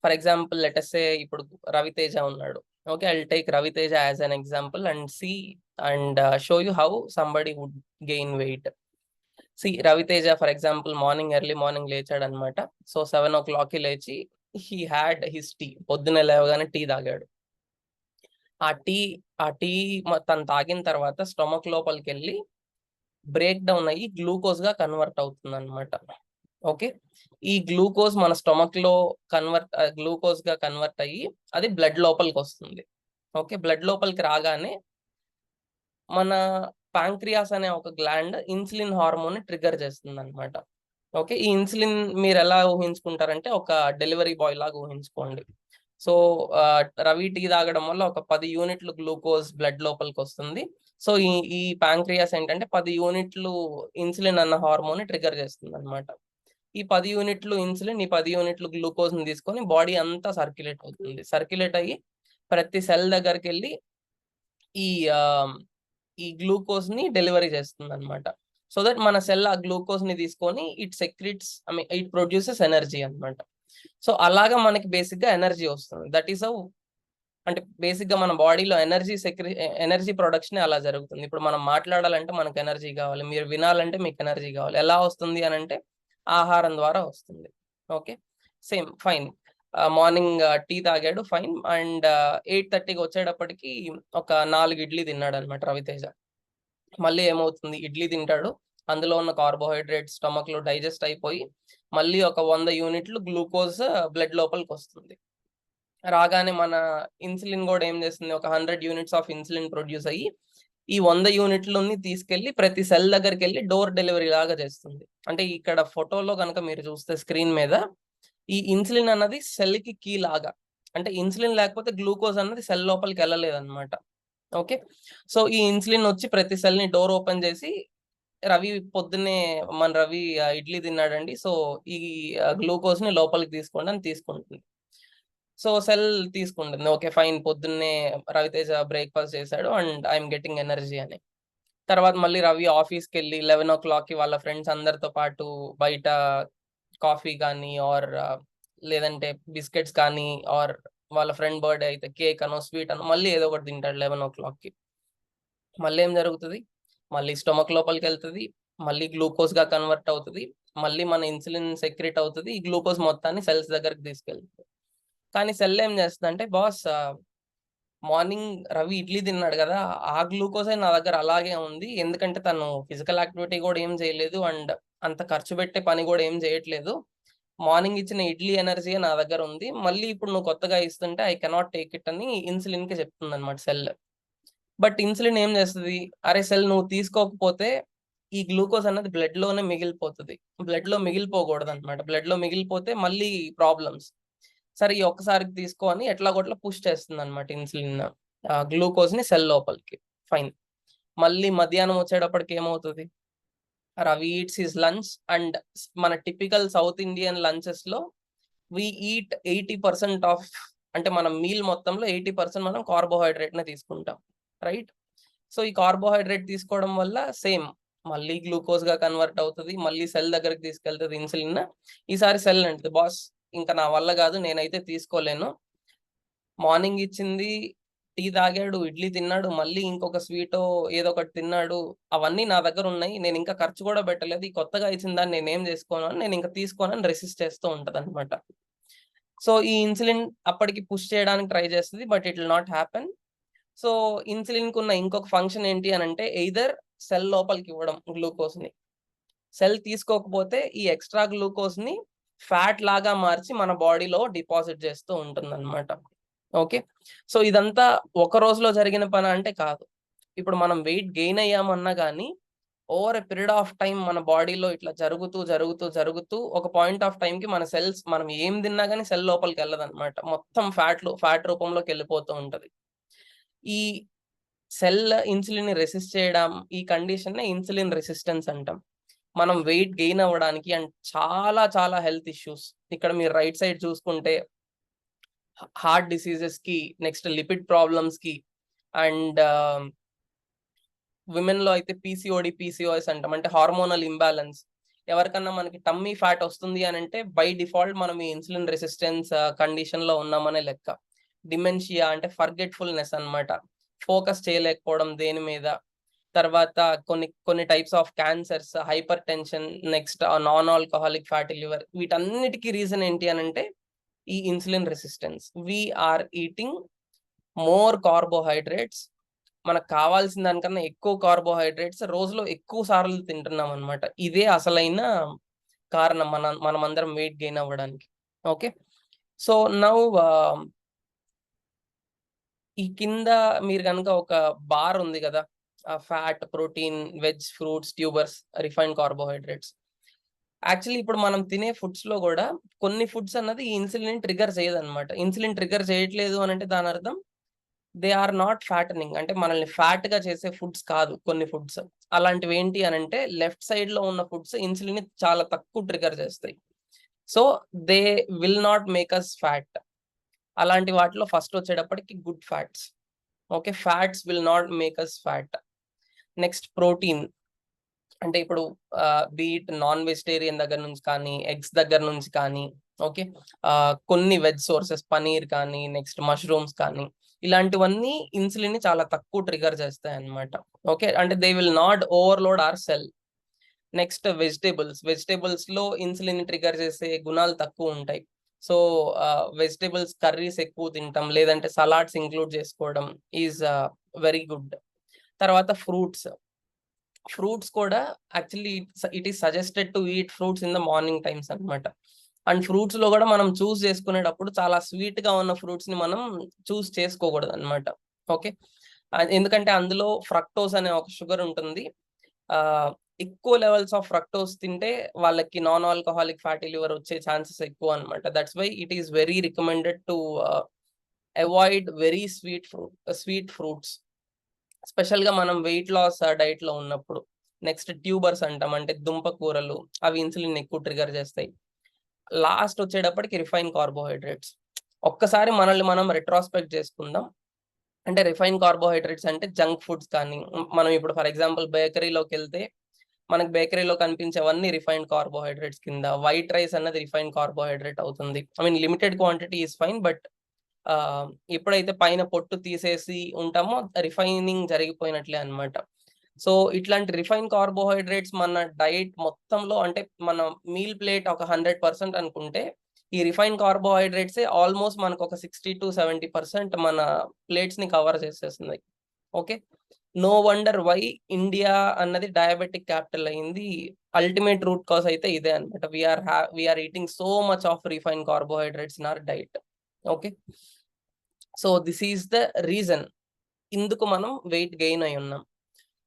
Speaker 2: For example let us say ఇప్పుడు రవితేజ ఉన్నాడు. Okay, I will take Raviteja as an example and see and show you how somebody would gain weight. See Raviteja for example early morning లేచాడు అనమాట. So 7 o'clock కి లేచి he had his tea. పొద్దున్న లేవగానే tea తాగాడు. ఆ టీ తను తాగిన తర్వాత స్టొమక్ లోపలికి వెళ్ళి బ్రేక్ డౌన్ అయ్యి గ్లూకోజ్ గా కన్వర్ట్ అవుతుంది అనమాట. ఓకే, ఈ గ్లూకోజ్ మన స్టొమక్ లో గ్లూకోజ్ గా కన్వర్ట్ అయ్యి అది బ్లడ్ లోపలికి వస్తుంది. ఓకే, బ్లడ్ లోపలికి రాగానే మన ప్యాంక్రియాస్ అనే ఒక గ్లాండ్ ఇన్సులిన్ హార్మోన్ ని ట్రిగర్ చేస్తుంది అనమాట. ఓకే, ఈ ఇన్సులిన్ మీరు ఎలా ఊహించుకుంటారంటే ఒక డెలివరీ బాయ్ లాగా ఊహించుకోండి. సో రవి టీ తాగడం వల్ల ఒక 10 యూనిట్లు గ్లూకోజ్ బ్లడ్ లోపలికి వస్తుంది. సో ఈ ప్యాంక్రియాస్ ఏంటంటే 10 యూనిట్లు ఇన్సులిన్ అన్న హార్మోన్ ని ట్రిగర్ చేస్తుంది అనమాట. ఈ 10 యూనిట్లు ఇన్సులిన్, ఈ 10 యూనిట్లు గ్లూకోజ్ ని తీసుకొని బాడీ అంతా సర్క్యులేట్ అవుతుంది. సర్క్యులేట్ అయ్యి ప్రతి సెల్ దగ్గరికి వెళ్ళి ఈ గ్లూకోజ్ ని డెలివరీ చేస్తుంది అనమాట. సో దట్ మన సెల్ ఆ గ్లూకోజ్ ని తీసుకొని ఇట్ ప్రొడ్యూసెస్ ఎనర్జీ అనమాట. సో అలాగా మనకి బేసిక్ గా ఎనర్జీ వస్తుంది. దట్ ఈస్ అంటే బేసిక్ గా మన బాడీలో ఎనర్జీ ప్రొడక్షన్ అలా జరుగుతుంది. ఇప్పుడు మనం మాట్లాడాలంటే మనకు ఎనర్జీ కావాలి, మీరు వినాలంటే మీకు ఎనర్జీ కావాలి. ఎలా వస్తుంది అని అంటే ఆహారం ద్వారా వస్తుంది. Okay, same fine. Morning tea తాగాడు, ఫైన్. అండ్ 8:30కి వచ్చేటప్పటికి ఒక 4 ఇడ్లీ తిన్నాడు అనమాట రవితేజ. మళ్ళీ ఏమవుతుంది, ఇడ్లీ తింటాడు, అందులో ఉన్న కార్బోహైడ్రేట్స్ స్టమక్ లో డైజెస్ట్ అయిపోయి మళ్ళీ ఒక 100 యూనిట్లు గ్లూకోజ్ బ్లడ్ లోపలికి వస్తుంది. రాగానే మన ఇన్సులిన్ కూడా ఏం చేస్తుంది, ఒక 100 యూనిట్స్ ఆఫ్ ఇన్సులిన్ ప్రొడ్యూస్ అయ్యి ఈ 100 యూనిట్లని తీసుకెళ్లి ప్రతి సెల్ దగ్గరికి వెళ్ళి డోర్ డెలివరీ లాగా చేస్తుంది. అంటే ఇక్కడ ఫోటోలో కనుక మీరు చూస్తే స్క్రీన్ మీద ఈ ఇన్సులిన్ అన్నది సెల్ కి కీ లాగా. అంటే ఇన్సులిన్ లేకపోతే గ్లూకోజ్ అన్నది సెల్ లోపలికి వెళ్ళలేదు అనమాట. ఓకే, సో ఈ ఇన్సులిన్ వచ్చి ప్రతి సెల్ ని డోర్ ఓపెన్ చేసి పొద్దున్నే మన రవి ఇడ్లీ తిన్నాడండి, సో ఈ గ్లూకోజ్ ని లోపలికి తీసుకోండి అని తీసుకుంటుంది. సో సెల్ తీసుకుంటుంది. ఓకే ఫైన్, పొద్దున్నే రవితేజ బ్రేక్ఫాస్ట్ చేశాడు అండ్ ఐఎమ్ గెటింగ్ ఎనర్జీ అని. తర్వాత మళ్ళీ రవి ఆఫీస్కి వెళ్ళి 11 o'clock కి వాళ్ళ ఫ్రెండ్స్ అందరితో పాటు బయట కాఫీ కానీ ఆర్ లేదంటే బిస్కెట్స్ కానీ ఆర్ వాళ్ళ ఫ్రెండ్ బర్త్డే అయితే కేక్ అనో స్వీట్ అనో మళ్ళీ ఏదో ఒకటి తింటాడు 11 o'clock కి. మళ్ళీ ఏం జరుగుతుంది, మళ్ళీ స్టొమక్ లోపలికి వెళ్తుంది, మళ్ళీ గ్లూకోజ్ గా కన్వర్ట్ అవుతుంది, మళ్ళీ మన ఇన్సులిన్ సెక్రెట్ అవుతుంది, ఈ గ్లూకోజ్ మొత్తాన్ని సెల్స్ దగ్గరికి తీసుకెళ్తుంది. కానీ సెల్ ఏం చేస్తుంది అంటే, బాస్ మార్నింగ్ రవి ఇడ్లీ తిన్నాడు కదా, ఆ గ్లూకోజే నా దగ్గర అలాగే ఉంది, ఎందుకంటే తను ఫిజికల్ యాక్టివిటీ కూడా ఏం చేయలేదు అండ్ అంత ఖర్చు పెట్టే పని కూడా ఏం చేయట్లేదు, మార్నింగ్ ఇచ్చిన ఇడ్లీ ఎనర్జీ నా దగ్గర ఉంది, మళ్ళీ ఇప్పుడు నువ్వు కొత్తగా ఇస్తుంటే ఐ కెనాట్ టేక్ ఇట్ అని ఇన్సులిన్ కి చెప్తుంది అనమాట సెల్. బట్ ఇన్సులిన్ ఏం చేస్తుంది, అరే సెల్ నువ్వు తీసుకోకపోతే ఈ గ్లూకోజ్ అన్నది బ్లడ్ లోనే మిగిలిపోతుంది, బ్లడ్ లో మిగిలిపోకూడదు అనమాట. బ్లడ్ లో మిగిలిపోతే మళ్ళీ ప్రాబ్లమ్స్. సరే ఈ ఒక్కసారికి తీసుకో అని ఎట్లా కొట్లా పుష్ చేస్తుంది అనమాట ఇన్సులిన్ గ్లూకోజ్ ని సెల్ లోపలికి. ఫైన్, మళ్ళీ మధ్యాహ్నం వచ్చేటప్పటికి ఏమవుతుంది, Ravi eats his lunch and మన టిపికల్ సౌత్ ఇండియన్ లంచెస్ లో వి ఈట్ 80% ఆఫ్, అంటే మన మీల్ మొత్తంలో 80% మనం కార్బోహైడ్రేట్ నే తీసుకుంటాం, రైట్? సో ఈ కార్బోహైడ్రేట్ తీసుకోవడం వల్ల సేమ్ మళ్ళీ గ్లూకోజ్ గా కన్వర్ట్ అవుతుంది, మళ్ళీ సెల్ దగ్గరికి తీసుకెళ్తుంది ఇన్సులిన్. ఈసారి సెల్ అంటది, బాస్ ఇంకా నా వల్ల కాదు, నేనైతే తీసుకోలేను, మార్నింగ్ ఇచ్చింది టీ తాగాడు, ఇడ్లీ తిన్నాడు, మళ్ళీ ఇంకొక స్వీటో ఏదో ఒకటి తిన్నాడు, అవన్నీ నా దగ్గర ఉన్నాయి, నేను ఇంకా ఖర్చు కూడా పెట్టలేదు, ఈ కొత్తగా ఇచ్చిన దాన్ని నేనేం చేసుకోను అని నేను ఇంకా తీసుకోనని రెసిస్ట్ చేస్తూ ఉంటది అనమాట. సో ఈ ఇన్సులిన్ అప్పటికి పుష్ చేయడానికి ట్రై చేస్తుంది, but it will not happen. So insulin కు ఉన్న ఇంకొక ఫంక్షన్ ఏంటి అని అంటే, ఎయిదర్ సెల్ లోపలికి ఇవ్వడం గ్లూకోజ్ ని, సెల్ తీసుకోకపోతే ఈ ఎక్స్ట్రా గ్లూకోజ్ ని ఫ్యాట్ లాగా మార్చి మన బాడీలో డిపాజిట్ చేస్తూ ఉంటుంది అనమాట. ఓకే, సో ఇదంతా ఒక రోజులో జరిగిన పని అంటే కాదు. ఇప్పుడు మనం వెయిట్ గెయిన్ అయ్యామన్నా కానీ over a period of time మన బాడీలో ఇట్లా జరుగుతూ ఒక పాయింట్ ఆఫ్ టైం కి మన సెల్స్ మనం ఏం తిన్నా కానీ సెల్ లోపలికి వెళ్ళదన్నమాట. మొత్తం ఫ్యాట్ రూపంలోకి వెళ్ళిపోతూ ఉంటది. ఈ సెల్ ఇన్సులిన్ ని రెసిస్ట్ చేయడం, ఈ కండిషన్ ఇన్సులిన్ రెసిస్టెన్స్ అంటాం. మనం వెయిట్ గెయిన్ అవ్వడానికి అండ్ చాలా హెల్త్ ఇష్యూస్, ఇక్కడ మీరు రైట్ సైడ్ చూసుకుంటే హార్ట్ డిసీజెస్ కి, నెక్స్ట్ లిపిడ్ ప్రాబ్లమ్స్ కి, అండ్ విమెన్ లో అయితే పీసీఓఎస్ అంటాం, అంటే హార్మోనల్ ఇంబ్యాలెన్స్. ఎవరికన్నా మనకి టమ్మీ ఫ్యాట్ వస్తుంది అని అంటే బై డిఫాల్ట్ మనం ఈ ఇన్సులిన్ రెసిస్టెన్స్ కండిషన్ లో ఉన్నామనే లెక్క. డిమెన్షియా అంటే ఫర్గెట్ఫుల్నెస్ అన్నమాట, ఫోకస్ చేయలేకపోవడం దేని మీద. తర్వాత కొన్ని types of cancers, hypertension, next non alcoholic fatty liver, వీటన్నిటికీ రీజన్ ఏంటి అని అంటే ఈ insulin resistance. We're eating more carbohydrates, మనకు కావాల్సిన దానికన్నా ఎక్కువ కార్బోహైడ్రేట్స్ రోజులో ఎక్కువ సార్లు తింటున్నాం అనమాట. ఇదే అసలైన కారణం మనమందరం వెయిట్ గెయిన్ అవ్వడానికి. ఓకే, సో నౌ ఈ కింద మీరు కనుక ఒక బార్ ఉంది కదా, fat, protein, veg, fruits, tubers, refined carbohydrates. Actually ఇప్పుడు మనం తినే ఫుడ్స్ లో కూడా కొన్ని ఫుడ్స్ అన్నది ఈ ఇన్సులిన్ ట్రిగర్ చేయదన్నమాట. ఇన్సులిన్ ట్రిగర్ చేయట్లేదు అని అంటే దాని అర్థం దే ఆర్ నాట్ ఫ్యాటనింగ్, అంటే మనల్ని ఫ్యాట్ గా చేసే ఫుడ్స్ కాదు కొన్ని ఫుడ్స్. అలాంటివి ఏంటి అని అంటే లెఫ్ట్ సైడ్ లో ఉన్న ఫుడ్స్ ఇన్సులిన్ ని చాలా తక్కువ ట్రిగర్ చేస్తాయి. So they will not make us fat. అలాంటి వాటిలో ఫస్ట్ వచ్చేటప్పటికి good fats. Okay, fats will not make us fat. Next protein, అంటే ఇప్పుడు బీట్ నాన్ వెజిటేరియన్ దగ్గర నుంచి కానీ, ఎగ్స్ దగ్గర నుంచి కానీ, ఓకే, కొన్ని వెజ్ సోర్సెస్, పనీర్ కానీ, నెక్స్ట్ మష్రూమ్స్ కానీ, ఇలాంటివన్నీ ఇన్సులిన్ ని చాలా తక్కువ ట్రిగర్ చేస్తాయి అన్నమాట. ఓకే, అంటే they will not overload our cell. Next vegetables లో ఇన్సులిన్ ని ట్రిగర్ చేసే గుణాలు తక్కువ ఉంటాయి. సో వెజిటేబుల్స్ కర్రీస్ ఎక్కువ తింటాం, లేదంటే సలాడ్స్ ఇంక్లూడ్ చేసుకోవడం ఈజ్ వెరీ గుడ్. తర్వాత ఫ్రూట్స్ కూడా actually it is suggested to eat fruits in the morning times అన్నమాట. అండ్ ఫ్రూట్స్ లో కూడా మనం చూస్ చేసుకునేటప్పుడు చాలా స్వీట్ గా ఉన్న ఫ్రూట్స్ ని మనం చూస్ చేసుకోకూడదు అనమాట. ఓకే, ఎందుకంటే అందులో ఫ్రక్టోస్ అనే ఒక షుగర్ ఉంటుంది. ఎక్కువ లెవెల్స్ ఆఫ్ ఫ్రక్టోస్ తింటే వాళ్ళకి నాన్ ఆల్కహాలిక్ ఫ్యాటీ లివర్ వచ్చే ఛాన్సెస్ ఎక్కువ అనమాట. That's why it is very recommended to avoid very sweet fruits, special గా మనం వెయిట్ లాస్ డైట్ లో ఉన్నప్పుడు. నెక్స్ట్ ట్యూబర్స్ అంటాం, అంటే దుంప కూరలు, అవి ఇన్సులిన్ ఎక్కువ ట్రిగర్ చేస్తాయి. లాస్ట్ వచ్చేటప్పటికి రిఫైన్ కార్బోహైడ్రేట్స్. ఒక్కసారి మనల్ని మనం రెట్రాస్పెక్ట్ చేసుకుందాం. అంటే రిఫైన్ కార్బోహైడ్రేట్స్ అంటే జంక్ ఫుడ్స్ కానీ, మనం ఇప్పుడు ఫర్ ఎగ్జాంపుల్ బేకరీలోకి వెళ్తే మనకి బేకరీలో కనిపించేవన్నీ రిఫైన్డ్ కార్బోహైడ్రేట్స్ కింద. వైట్ రైస్ అన్నది రిఫైన్డ్ కార్బోహైడ్రేట్ అవుతుంది. I mean limited quantity is fine, but ఎప్పుడైతే పైన పొట్టు తీసేసి ఉంటామో రిఫైనింగ్ జరిగిపోయినట్లే అన్నమాట. సో ఇట్లాంటి రిఫైన్ కార్బోహైడ్రేట్స్ మన డైట్ మొత్తంలో, అంటే మన మీల్ ప్లేట్ ఒక 100% అనుకుంటే, ఈ రిఫైన్ కార్బోహైడ్రేట్స్ ఆల్మోస్ట్ మనకు ఒక 60-70% మన ప్లేట్స్ ని కవర్ చేసేస్తుంది. Okay, no wonder why India అన్నది డయాబెటిక్ క్యాపిటల్ అయింది. అల్టిమేట్ రూట్ కాజ్ అయితే ఇదే అనమాట. We're eating so much of refine carbohydrates in our diet. Okay, so this is the reason ఇందుకు మనం వెయిట్ గెయిన్ అయి ఉన్నాం.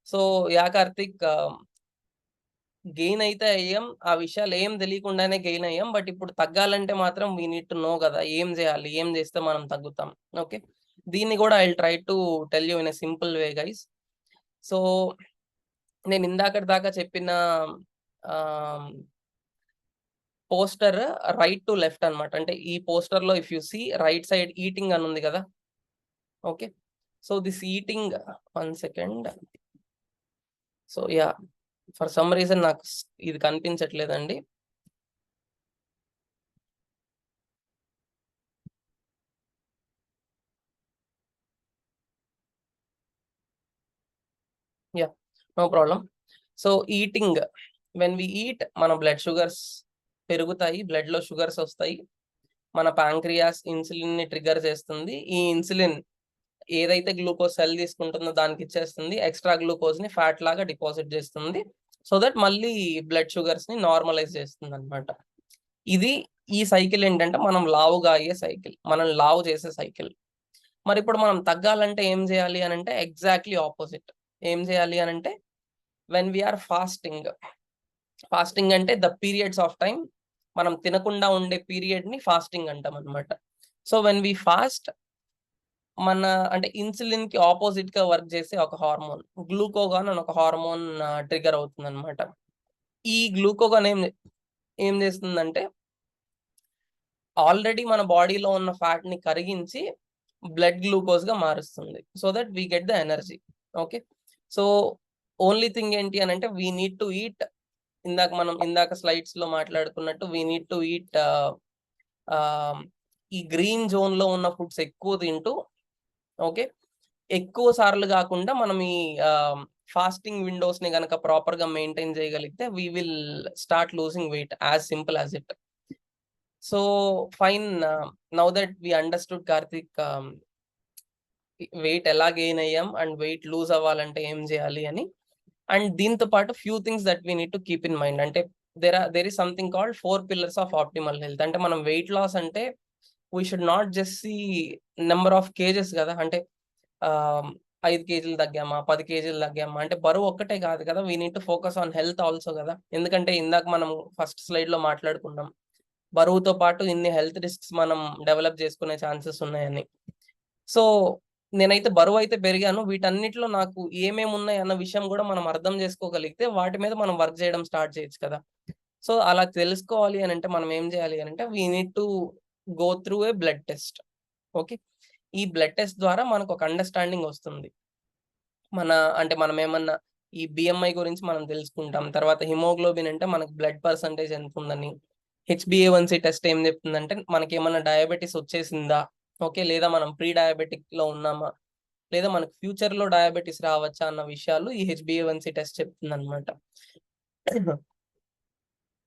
Speaker 2: సో యా కార్తిక్, గెయిన్ అయితే అయ్యాం, ఆ విషయాలు ఏం తెలియకుండానే గెయిన్ అయ్యాం. బట్ ఇప్పుడు తగ్గాలంటే మాత్రం వీ నీడ్ టు నో కదా, ఏం చేయాలి, ఏం చేస్తే మనం తగ్గుతాం. ఓకే, దీన్ని కూడా I will try to tell you in a simple way guys. So నేను ఇందాకటి దాకా చెప్పిన పోస్టర్ రైట్ టు లెఫ్ట్ అన్నమాట. అంటే ఈ పోస్టర్ లో if you see right side eating అని ఉంది కదా. Okay, so this eating, 1 second. So yeah, for some reason నాకు ఇది కనిపించట్లేదండి. Yeah, no problem. So eating, when we eat మన బ్లడ్ షుగర్స్ పెరుగుతాయి, బ్లడ్ లో షుగర్స్ వస్తాయి. మన ప్యాంక్రియాస్ ఇన్సులిన్ ని ట్రిగర్ చేస్తుంది. ఈ ఇన్సులిన్ ఏదైతే గ్లూకోజ్ సెల్ తీసుకుంటుందో దానికి ఇచ్చేస్తుంది. ఎక్స్ట్రా గ్లూకోజ్ ని ఫ్యాట్ లాగా డిపాజిట్ చేస్తుంది. సో దట్ మళ్ళీ బ్లడ్ షుగర్స్ ని నార్మలైజ్ చేస్తుంది అనమాట. ఇది ఈ సైకిల్ ఏంటంటే మనం లావుగా అయ్యే సైకిల్, మనం లావు చేసే సైకిల్. మరి ఇప్పుడు మనం తగ్గాలంటే ఏం చేయాలి అని అంటే ఎగ్జాక్ట్లీ ఆపోజిట్. ఏం చేయాలి అని అంటే వెన్ వీఆర్ ఫాస్టింగ్ అంటే ద పీరియడ్స్ ఆఫ్ టైం మనం తినకుండా ఉండే పీరియడ్ ని ఫాస్టింగ్ అంటాం అనమాట. సో వెన్ వి ఫాస్ట్, మన అంటే ఇన్సులిన్ కి ఆపోజిట్ గా వర్క్ చేసే ఒక హార్మోన్ గ్లూకోగాన్ అని ఒక హార్మోన్ ట్రిగర్ అవుతుంది అనమాట. ఈ గ్లూకోగాన్ ఏం చేస్తుందంటే ఆల్రెడీ మన బాడీలో ఉన్న ఫ్యాట్ ని కరిగించి బ్లడ్ గ్లూకోజ్ గా మారుస్తుంది, so that we get the energy. Okay, so only thing ఏంటి అని అంటే వీ నీడ్ టు ఈట్, ఇందాక స్లైడ్స్ లో మాట్లాడుకున్నట్టు వీ నీడ్ టు ఈట్ ఈ గ్రీన్ జోన్ లో ఉన్న ఫుడ్స్ ఎక్కువ తింటూ, ఓకే, ఎక్కువ సార్లు కాకుండా మనం ఈ ఫాస్టింగ్ విండోస్ ని కనుక ప్రాపర్ గా మెయింటైన్ చేయగలిగితే we will start losing weight, as simple as it. So fine, now that we understood Karthik, weight ఎలా గెయిన్ అయ్యాం అండ్ వెయిట్ లూజ్ అవ్వాలంటే ఏం చేయాలి అని. అండ్ దీంతో పాటు few things that we need to keep in mind. అంటే there is something called 4 pillars of optimal health. అంటే మనం వెయిట్ లాస్ అంటే we should not just see number of kgs కదా, అంటే 5 కేజీలు తగ్గామా, 10 కేజీలు తగ్గామా అంటే బరువు ఒక్కటే కాదు కదా, we need to focus on health also కదా. ఎందుకంటే ఇందాక మనం ఫస్ట్ స్లైడ్ లో మాట్లాడుకున్నాం బరువుతో పాటు ఇన్ని హెల్త్ రిస్క్స్ మనం డెవలప్ చేసుకునే ఛాన్సెస్ ఉన్నాయని. సో నేనైతే బరువు అయితే పెరిగాను, వీటన్నిటిలో నాకు ఏమేమి ఉన్నాయి అన్న విషయం కూడా మనం అర్థం చేసుకోగలిగితే వాటి మీద మనం వర్క్ చేయడం స్టార్ట్ చేయొచ్చు కదా. సో అలా తెలుసుకోవాలి అని అంటే మనం ఏం చేయాలి అని అంటే we need to go through a blood test. Okay, ఈ బ్లడ్ టెస్ట్ ద్వారా మనకు ఒక అండర్స్టాండింగ్ వస్తుంది. మనం ఏమన్నా ఈ బిఎంఐ గురించి మనం తెలుసుకుంటాం, తర్వాత హిమోగ్లోబిన్ అంటే మనకు బ్లడ్ పర్సంటేజ్ ఎంత ఉందని, HbA1c టెస్ట్ ఏం చెప్తుందంటే మనకి ఏమన్నా డయాబెటీస్ వచ్చేసిందా, ఓకే, లేదా మనం ప్రీ డయాబెటిక్ లో ఉన్నామా, లేదా మనకు ఫ్యూచర్ లో డయాబెటీస్ రావచ్చా అన్న విషయాలు ఈ HbA1c టెస్ట్ చెప్తుంది అనమాట.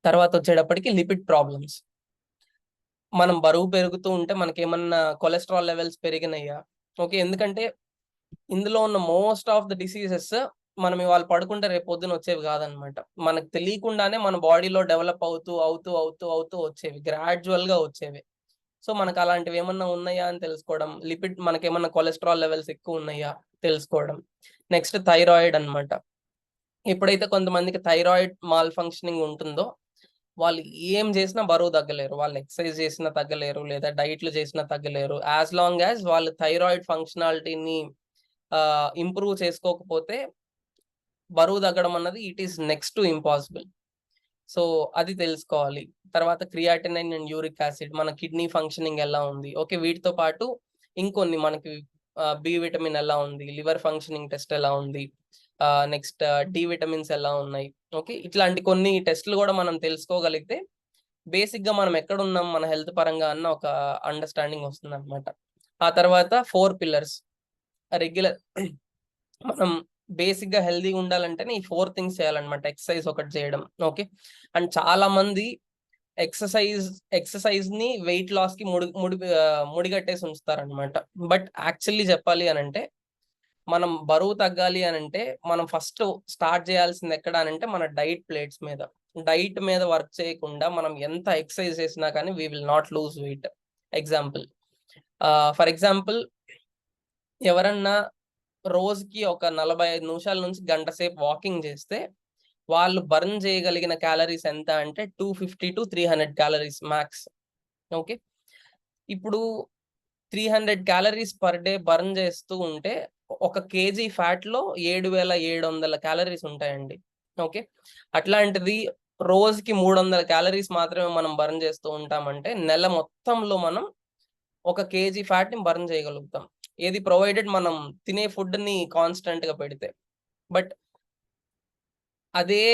Speaker 2: తర్వాత వచ్చేటప్పటికి లిపిడ్ ప్రాబ్లమ్స్, మనం బరువు పెరుగుతూ ఉంటే మనకేమన్నా కొలెస్ట్రాల్ లెవెల్స్ పెరిగినాయా, ఓకే, ఎందుకంటే ఇందులో ఉన్న మోస్ట్ ఆఫ్ ద డిసీజెస్ మనం ఇవాళ పడుకుంటే రేపు పొద్దున వచ్చేవి కాదనమాట. మనకు తెలియకుండానే మన బాడీలో డెవలప్ అవుతూ వచ్చేవి, గ్రాడ్యువల్ గా వచ్చేవి. సో మనకు అలాంటివి ఏమన్నా ఉన్నాయా అని తెలుసుకోవడం, మనకేమన్నా కొలెస్ట్రాల్ లెవెల్స్ ఎక్కువ ఉన్నాయా తెలుసుకోవడం. నెక్స్ట్ థైరాయిడ్ అన్నమాట. ఎప్పుడైతే కొంతమందికి థైరాయిడ్ మాల్ ఫంక్షనింగ్ ఉంటుందో వాళ్ళు ఏం చేసినా బరువు తగ్గలేరు, వాళ్ళు ఎక్సర్సైజ్ చేసినా తగ్గలేరు, లేదా డైట్లు చేసినా తగ్గలేరు, యాజ్ లాంగ్ యాజ్ వాళ్ళు థైరాయిడ్ ఫంక్షనాలిటీని ఇంప్రూవ్ చేసుకోకపోతే బరువు తగ్గడం అన్నది it is next to impossible. So అది తెలుసుకోవాలి. తర్వాత క్రియాటినైన్ అండ్ యూరిక్ యాసిడ్, మన కిడ్నీ ఫంక్షనింగ్ ఎలా ఉంది, ఓకే, వీటితో పాటు ఇంకొన్ని మనకి బి విటమిన్ ఎలా ఉంది, లివర్ ఫంక్షనింగ్ టెస్ట్ ఎలా ఉంది, నెక్స్ట్ డి విటమిన్స్ ఎలా ఉన్నాయి, ఓకే, ఇట్లాంటి కొన్ని టెస్ట్లు కూడా మనం తెలుసుకోగలిగితే బేసిక్ గా మనం ఎక్కడున్నాం మన హెల్త్ పరంగా అన్న ఒక అండర్స్టాండింగ్ వస్తుంది అనమాట. ఆ తర్వాత 4 pillars రెగ్యులర్, మనం బేసిక్ గా హెల్దీగా ఉండాలంటేనే ఈ 4 థింగ్స్ చేయాలన్నమాట. ఎక్సర్సైజ్ ఒకటి చేయడం, ఓకే, అండ్ చాలా మంది ఎక్సర్సైజ్ ని వెయిట్ లాస్ కి ముడిగట్టేసి ఉంచుతారనమాట. బట్ యాక్చువల్లీ చెప్పాలి అని అంటే మనం బరువు తగ్గాలి అని అంటే మనం ఫస్ట్ స్టార్ట్ చేయాల్సింది ఎక్కడ అని అంటే మన డైట్ మీద వర్క్ చేయకుండా మనం ఎంత ఎక్సర్సైజ్ చేసినా కానీ we will not lose weight. For example ఎవరన్నా రోజుకి ఒక 45 నిమిషాల నుంచి గంట సేపు వాకింగ్ చేస్తే వాళ్ళు బర్న్ చేయగలిగిన క్యాలరీస్ ఎంత అంటే 250 to 300 క్యాలరీస్ మ్యాక్స్. ఓకే, ఇప్పుడు 300 క్యాలరీస్ పర్ డే బర్న్ చేస్తూ ఉంటే 1 kg ఫ్యాట్ లో 7700 క్యాలరీస్ ఉంటాయండి. ఓకే, అట్లాంటిది రోజుకి 300 క్యాలరీస్ మాత్రమే మనం బర్న్ చేస్తూ ఉంటామంటే నెల మొత్తంలో మనం 1 kg ఫ్యాట్ ని బర్న్ చేయగలుగుతాం, ఏది ప్రొవైడెడ్ మనం తినే ఫుడ్ ని కాన్స్టెంట్ గా పెడితే. బట్ అదే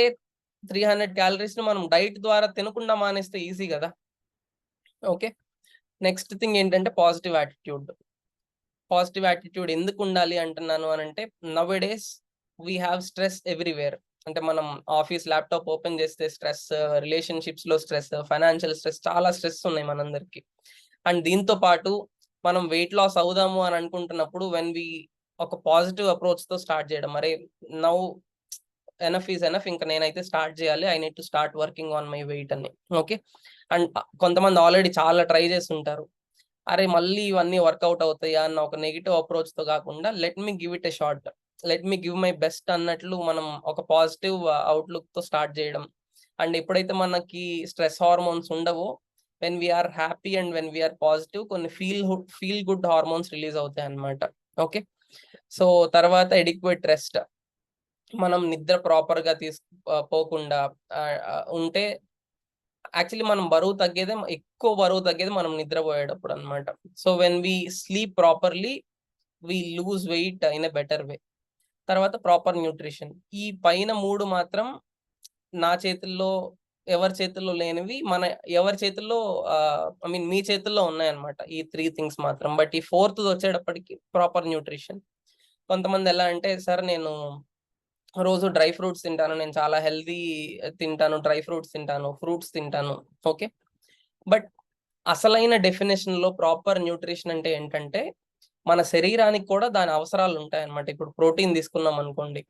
Speaker 2: 300 క్యాలరీస్ ని మనం డైట్ ద్వారా తినకుండా మానేస్తే ఈజీ కదా. ఓకే, నెక్స్ట్ థింగ్ ఏంటంటే పాజిటివ్ యాటిట్యూడ్ ఎందుకు ఉండాలి అంటున్నాను అని అంటే now days we have stress everywhere. అంటే మనం ఆఫీస్ ల్యాప్టాప్ ఓపెన్ చేస్తే స్ట్రెస్, రిలేషన్షిప్స్ లో స్ట్రెస్, ఫైనాన్షియల్ స్ట్రెస్, చాలా స్ట్రెస్ ఉన్నాయి మనందరికి. అండ్ దీంతో పాటు మనం వెయిట్ లాస్ అవుదాము అని అనుకుంటున్నప్పుడు వెన్ వి ఒక పాజిటివ్ అప్రోచ్ తో స్టార్ట్ చేయడం, మరే నౌ ఎనఫ్ ఈజ్ ఎనఫ్, ఇంకా నేనైతే స్టార్ట్ చేయాలి, I need to start working on my weight అని. ఓకే, అండ్ కొంతమంది ఆల్రెడీ చాలా ట్రై చేస్తుంటారు, అరే మళ్ళీ ఇవన్నీ వర్కౌట్ అవుతాయా అన్న ఒక నెగిటివ్ అప్రోచ్ తో కాకుండా let me give it a shot. Let me give my best అన్నట్లు మనం ఒక పాజిటివ్ అవుట్లుక్ తో స్టార్ట్ చేయడం. అండ్ ఎప్పుడైతే మనకి స్ట్రెస్ హార్మోన్స్ ఉండవో, when we are happy and when we are positive, కొన్ని ఫీల్ గుడ్ హార్మోన్స్ రిలీజ్ అవుతాయి అన్నమాట. ఓకే, సో తర్వాత ఎడిక్వేట్ రెస్ట్. మనం నిద్ర ప్రాపర్ గా పోకుండా ఉంటే, యాక్చువల్లీ మనం ఎక్కువ బరువు తగ్గేది మనం నిద్రపోయేటప్పుడు అనమాట. So when we sleep properly we lose weight in a better way. తర్వాత ప్రాపర్ న్యూట్రిషన్. ఈ పైన 3 మాత్రం నా చేతుల్లో, ఎవరి చేతుల్లో లేనివి ఎవరి చేతుల్లో, ఐ మీన్ మీ చేతుల్లో ఉన్నాయన్నమాట ఈ 3 థింగ్స్ మాత్రం. బట్ ఈ 4th వచ్చేటప్పటికి ప్రాపర్ న్యూట్రిషన్. కొంతమంది ఎలా అంటే, సార్ నేను రోజు డ్రై ఫ్రూట్స్ తింటాను, నేను చాలా హెల్దీ తింటాను, డ్రై ఫ్రూట్స్ తింటాను, ఫ్రూట్స్ తింటాను. ఓకే, బట్ అసలైన డెఫినేషన్ లో ప్రాపర్ న్యూట్రిషన్ అంటే ఏంటంటే, మన శరీరానికి కూడా దాని అవసరాలు ఉంటాయన్నమాట. ఇప్పుడు ప్రోటీన్ తీసుకున్నాం అనుకోండి,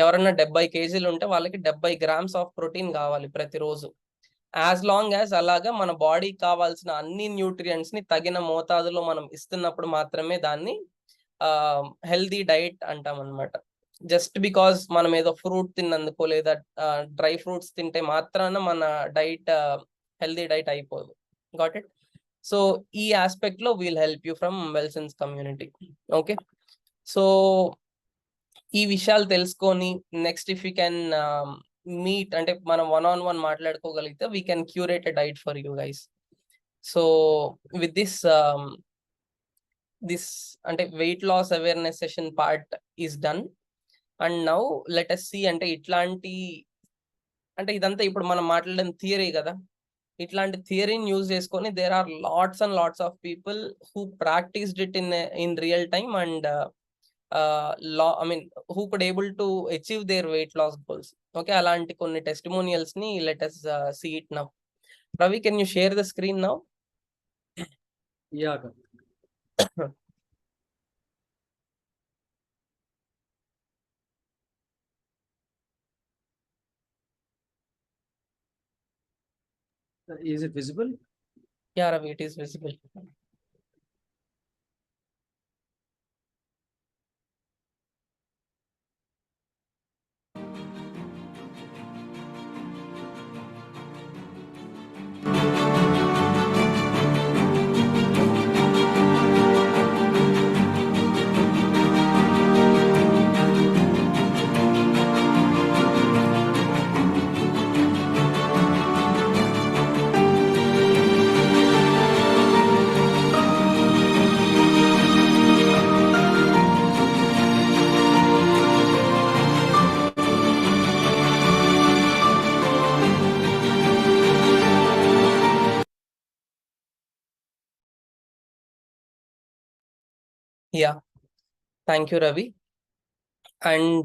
Speaker 2: ఎవరన్నా 70 kgs ఉంటే వాళ్ళకి 70 grams ఆఫ్ ప్రోటీన్ కావాలి ప్రతిరోజు. యాజ్ లాంగ్ యాజ్ అలాగా మన బాడీకి కావాల్సిన అన్ని న్యూట్రియంట్స్ ని తగిన మోతాదులో మనం ఇస్తున్నప్పుడు మాత్రమే దాన్ని హెల్దీ డైట్ అంటాం అనమాట. జస్ట్ బికాస్ మనం ఏదో ఫ్రూట్ తిన్నందుకో లేదా డ్రై ఫ్రూట్స్ తింటే మాత్రాన మన డైట్ హెల్దీ డైట్ అయిపోదు. Got it? సో ఈ ఆస్పెక్ట్ లో we'll help you from Wellsons community. Okay, so ఈ విషయాలు తెలుసుకొని next if you can meet, అంటే మనం 1-on-1 మాట్లాడుకోగలిగితే we can curate a diet for you guys. So with this అంటే weight loss awareness session part is done. And now let us see, అంటే ఇదంతా ఇప్పుడు మనం మాట్లాడిన థియరీ కదా, ఇట్లాంటి థియరీని యూజ్ చేసుకొని there are lots and lots of people who practiced it in real time and who could able to achieve their weight loss goals. Okay, అలాంటి కొన్ని టెస్టిమోనియల్స్ ని let us see it now. Ravi, can you share the screen now?
Speaker 1: Yeah. Is it visible?
Speaker 2: Yeah, Ravi, it is visible. Yeah, thank you, Ravi. And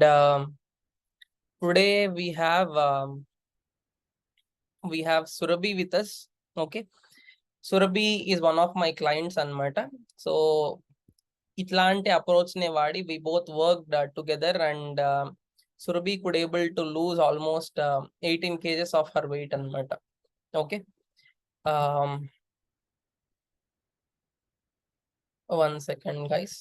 Speaker 2: today we have Surabhi with us. Okay, Surabhi is one of my clients అన్నమాట. So ఇట్లాంటి approach నే వాడి we both worked together and Surabhi could able to lose almost 18 kgs of her weight అన్నమాట. Okay, one second guys.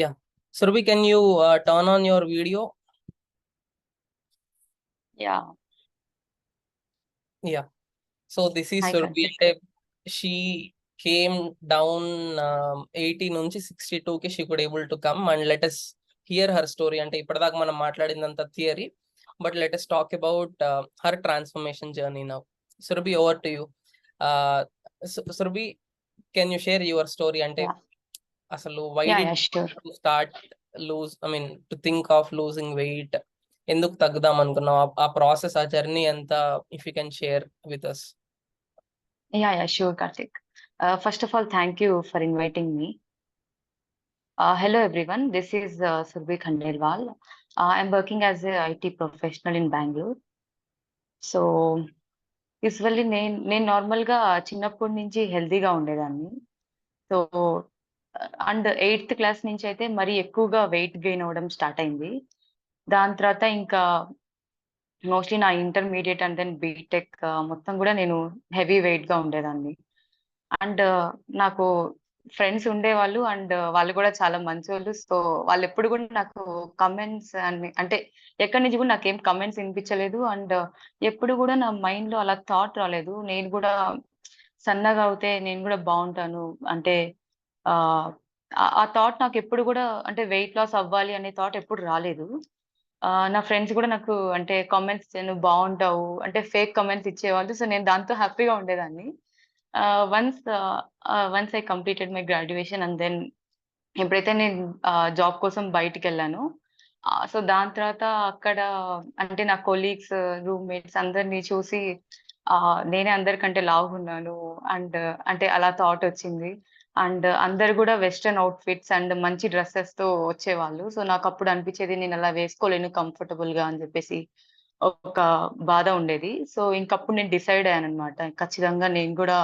Speaker 2: Yeah, Surabhi, can you turn on your video?
Speaker 3: Yeah.
Speaker 2: Yeah, so this is
Speaker 3: Hi,
Speaker 2: Surabhi.
Speaker 3: Karthik.
Speaker 2: అంటే she came down 80 నుంచి 62 కి she could able to come, and let us hear her story. అంటే ఇప్పటిదాకా మనం మాట్లాడిందంత theory, but let us talk about her transformation journey now. Surabhi, over to you. Surabhi, can you share your story? అంటే
Speaker 3: Yeah.
Speaker 2: అసలు why
Speaker 3: Yeah,
Speaker 2: did
Speaker 3: yeah, sure.
Speaker 2: you start to think of losing weight? ఎందుకు తగ్గుదాం అనుకున్నావు? ఆ process, ఆ journey అంతా if you can share with us.
Speaker 3: Yeah, yeah, sure, Karthik. First of all, thank you for inviting me. Hello, everyone. This is Surbhi Khandelwal. I'm working as a IT professional in Bangalore. So, usually నేను నార్మల్‌గా చిన్నప్పటి నుంచి హెల్తీగా ఉండేదాన్ని. So, and eighth class నుంచి అయితే మరీ ఎక్కువగా వెయిట్ గెయిన్ అవ్వడం స్టార్ట్ అయింది. దాని తర్వాత ఇంకా మోస్ట్‌లీ నా ఇంటర్మీడియేట్ అండ్ దెన్ బీటెక్ మొత్తం గూడా నేను హెవీ వెయిట్‌గా ఉండేదాన్ని. అండ్ నాకు ఫ్రెండ్స్ ఉండేవాళ్ళు అండ్ వాళ్ళు కూడా చాలా మంచోళ్ళు. సో, వాళ్ళెప్పుడు కూడా నాకు కమెంట్స్ అంటే ఎక్కడి నుంచి కూడా నాకేం కమెంట్స్ వినిపించలేదు. అండ్ ఎప్పుడు కూడా నా మైండ్‌లో అలా థాట్ రాలేదు. నేను కూడా సన్నగా అవుతే నేను కూడా బావుంటాను. అంటే ఆహ్, ఆ థాట్ నాకెప్పుడు కూడా అంటే వెయిట్ లాస్ అవ్వాలి అనే థాట్ ఎప్పుడు రాలేదు. నా ఫ్రెండ్స్ కూడా నాకు అంటే కామెంట్స్ "నువ్వు బావుంటావు" అంటే ఫేక్ కామెంట్స్ ఇచ్చేవాళ్ళు. సో, నేను దాంతో హ్యాపీగా ఉండేదాన్ని. Once I completed my graduation and then ఎప్పుడైతే నేను జాబ్ కోసం బయటికెళ్ళానో, సో, దాని తర్వాత అక్కడ అంటే నా కొలీగ్స్, రూమ్‌మేట్స్ అందరిని చూసి నేనే అందరికంటే లావుగున్నాను. అండ్ అంటే అలా థాట్ వచ్చింది. అండ్ అందరూ గూడా వెస్టర్న్ ఔట్‌ఫిట్స్ అండ్ మంచి డ్రెసెస్‌తో వచ్చేవాళ్ళు. సో, నాకప్పుడు అనిపిచ్చేది నేనలా వేసుకోలేను కంఫర్టబుల్‌గా అని జెప్పేసి ఒక బాధ ఉండేది. సో, ఇంకప్పుడు నేను డిసైడ్ అయ్యాననమాట. ఖచ్చితంగా నేను గూడా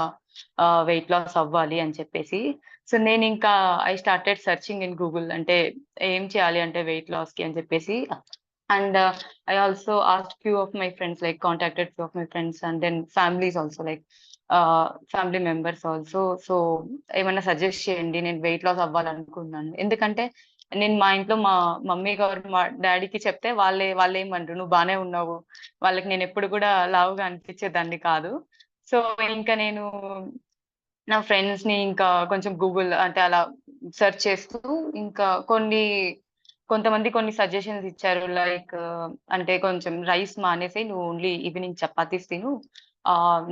Speaker 3: వెయిట్ లాస్ అవ్వాలి అని చెప్పేసి. సో, నేనింకా I started searching in Google. అంటే ఏం చేయాలి అంటే వెయిట్ లాస్‌కి అని చెప్పేసి. And I also asked few of my friends like contacted few of my friends and then families also like family members also. So, ఏమన్నా సజెస్ట్ చేయండి. నేను వెయిట్ లాస్ అవ్వాలనుకుంటున్నాను. ఎందుకంటే నేను మా ఇంట్లో మా మమ్మీ గారు, మా డ్యాడీకి చెప్తే వాళ్ళేమనరు. "నువ్వు బానే ఉన్నావు." వాళ్ళకి నేనెప్పుడు గూడా లావుగా అనిపించేదాన్ని కాదు. సో, ఇంక నేను నా ఫ్రెండ్స్‌ని ఇంకా కొంచెం గూగుల్ అంటే అలా సెర్చ్ చేస్తూ ఇంకా కొంతమంది కొన్ని సజెషన్స్ ఇచ్చారు. లైక్ అంటే కొంచెం రైస్ మానేసేయి. నువ్వు ఓన్లీ ఈవినింగ్ చపాతీస్ తిను.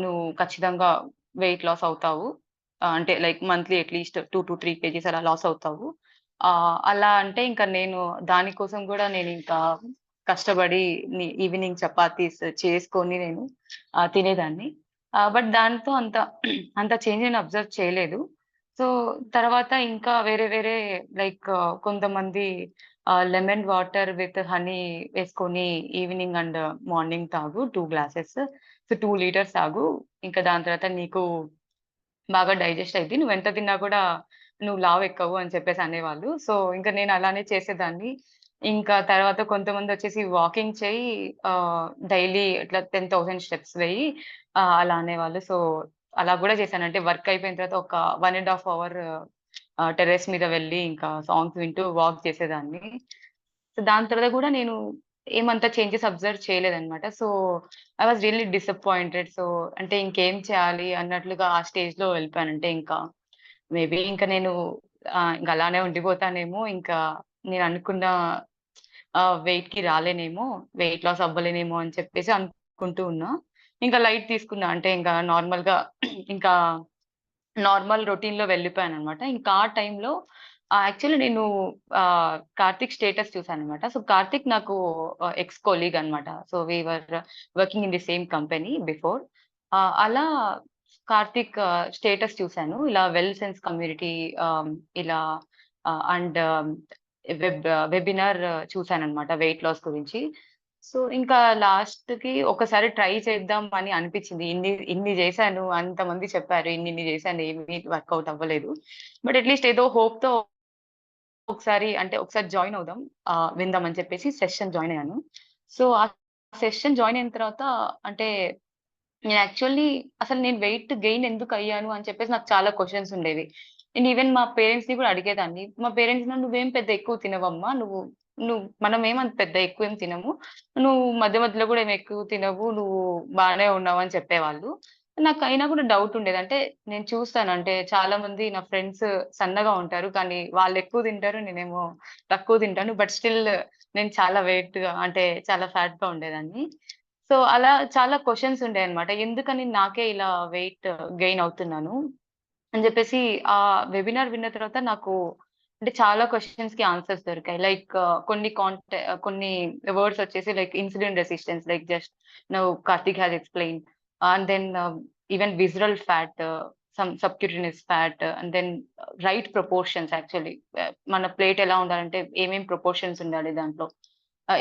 Speaker 3: నువ్వు ఖచ్చితంగా వెయిట్ లాస్ అవుతావు. అంటే లైక్ మంత్లీ అట్‌లీస్ట్ 2-3 కేజీస్ అలా లాస్ అవుతావు. అలా అంటే ఇంకా నేను దాని కోసం గూడా నేనింకా కష్టపడి ఈవినింగ్ చపాతీస్ చేసుకొని నేను తినేదాన్ని. బట్ దాంతో అంత చేంజ్ నేను అబ్జర్వ్ చేయలేదు. సో, తర్వాత ఇంకా వేరే వేరే లైక్ కొంతమంది లెమన్ వాటర్ విత్ హనీ వేసుకొని ఈవినింగ్ అండ్ మార్నింగ్ తాగు 2 గ్లాసెస్. సో, 2 లీటర్స్ తాగు. ఇంకా దాని తర్వాత నీకు బాగా డైజెస్ట్ అయిద్ది. నువ్వెంత తిన్నా కూడా నువ్వు లావెక్కవు అని చెప్పేసి అనేవాళ్ళు. సో, ఇంక నేను అలానే చేసేదాన్ని. ఇంకా తర్వాత కొంతమందొచ్చేసి వాకింగ్ చెయ్యి డైలీ ఇట్లా 10,000 స్టెప్స్ వెయ్యి అలా అనేవాళ్ళు. సో, అలా గూడా చేశాను. అంటే వర్క్ అయిపోయిన తర్వాత ఒక 1 ½ అవర్ టెర్రస్ మీద వెళ్లి ఇంకా సాంగ్స్ వింటూ వాక్ చేసేదాన్ని. సో, దాని తర్వాత గూడా నేను ఏమంత చేంజెస్ అబ్జర్వ్ చేయలేదనమాట. So, I was really disappointed. So, అంటే ఇంకేం చేయాలి అన్నట్లుగా ఆ స్టేజ్‌లో వెళ్ళిపోయాను. అంటే ఇంకా మేబీ ఇంక నేను ఇంక అలానే ఉండిపోతానేమో, ఇంకా నేననుకున్న వెయిట్‌కి రాలేనేమో, వెయిట్ లాస్ అవ్వలేనేమో అని చెప్పేసి అనుకుంటూ ఉన్నా. ఇంకా లైట్ తీసుకున్నా. అంటే ఇంకా నార్మల్‌గా ఇంకా నార్మల్ రొటీన్‌లో వెళ్ళిపోయాననమాట. ఇంకా ఆ టైంలో యాక్చువల్లీ నేను కార్తీక్ స్టేటస్ చూసాననమాట. సో, కార్తీక్ నాకు ఎక్స్ కొలీగ్ అనమాట. So, we were working in the same company before. అలా కార్తీక్ స్టేటస్ చూసాను. ఇలా వెల్ సెన్స్ కమ్యూనిటీ ఇలా అండ్ వెబినార్ చూసాననమాట వెయిట్ లాస్ గురించి. సో, ఇంకా లాస్ట్‌కి ఒకసారి ట్రై చేద్దాం అని అనిపిచ్చింది. ఇన్ని జేశాను, అంతమంది చెప్పారు. ఇన్నిన్ని జేశాను ఏమి వర్కౌట్ అవ్వలేదు. బట్ అట్‌లీస్ట్ ఏదో హోప్‌తో ఒకసారి జాయిన్ అవుదాం. విందాం అని చెప్పేసి సెషన్ జాయిన్ అయ్యాను. సో, ఆ సెషన్ జాయిన్ అయిన తర్వాత అంటే నేను యాక్చువల్లీ అసలు నేను వెయిట్ గెయిన్ ఎందుకయ్యాను అని చెప్పేసి నాకు చాలా క్వెషన్స్ ఉండేవి. నేను ఈవెన్ మా పేరెంట్స్‌ని కూడా అడిగేదాన్ని. మా పేరెంట్స్ నన్ను "నువ్వేం పెద్ద ఎక్కువ తినవమ్మా. నువ్వు నువ్వు మనమేం అంత పెద్ద ఎక్కువేం తినము. నువ్వు మధ్య మధ్యలో కూడా ఏమి ఎక్కువ తినవు. నువ్వు బానే ఉన్నావు" అని చెప్పేవాళ్ళు. నాకయినా కూడా డౌట్ ఉండేది. అంటే నేను చూస్తాను అంటే చాలా మంది నా ఫ్రెండ్స్ సన్నగా ఉంటారు. కానీ వాళ్ళెక్కువ తింటారు. నేనేమో తక్కువ తింటాను. బట్ స్టిల్ నేను చాలా వెయిట్‌గా అంటే చాలా ఫ్యాట్‌గా ఉండేదాన్ని. సో, అలా చాలా క్వెషన్స్ ఉండేయన్నమాట. ఎందుకని నాకే ఇలా వెయిట్ గెయిన్ అవుతున్నాను అని జెప్పేసి ఆ వెబినార్ విన్న తర్వాత నాకు అంటే చాలా క్వెషన్స్‌కి ఆన్సర్స్ దొరికాయి. లైక్ కొన్ని వర్డ్స్ వచ్చేసి like insulin resistance like just now Karthik has explained. And then even visceral fat, some subcutaneous fat and then right proportions actually. మన ప్లేట్ ఎలా ఉండాలంటే ఏమేం ప్రపోర్షన్స్ ఉండాలి దాంట్లో.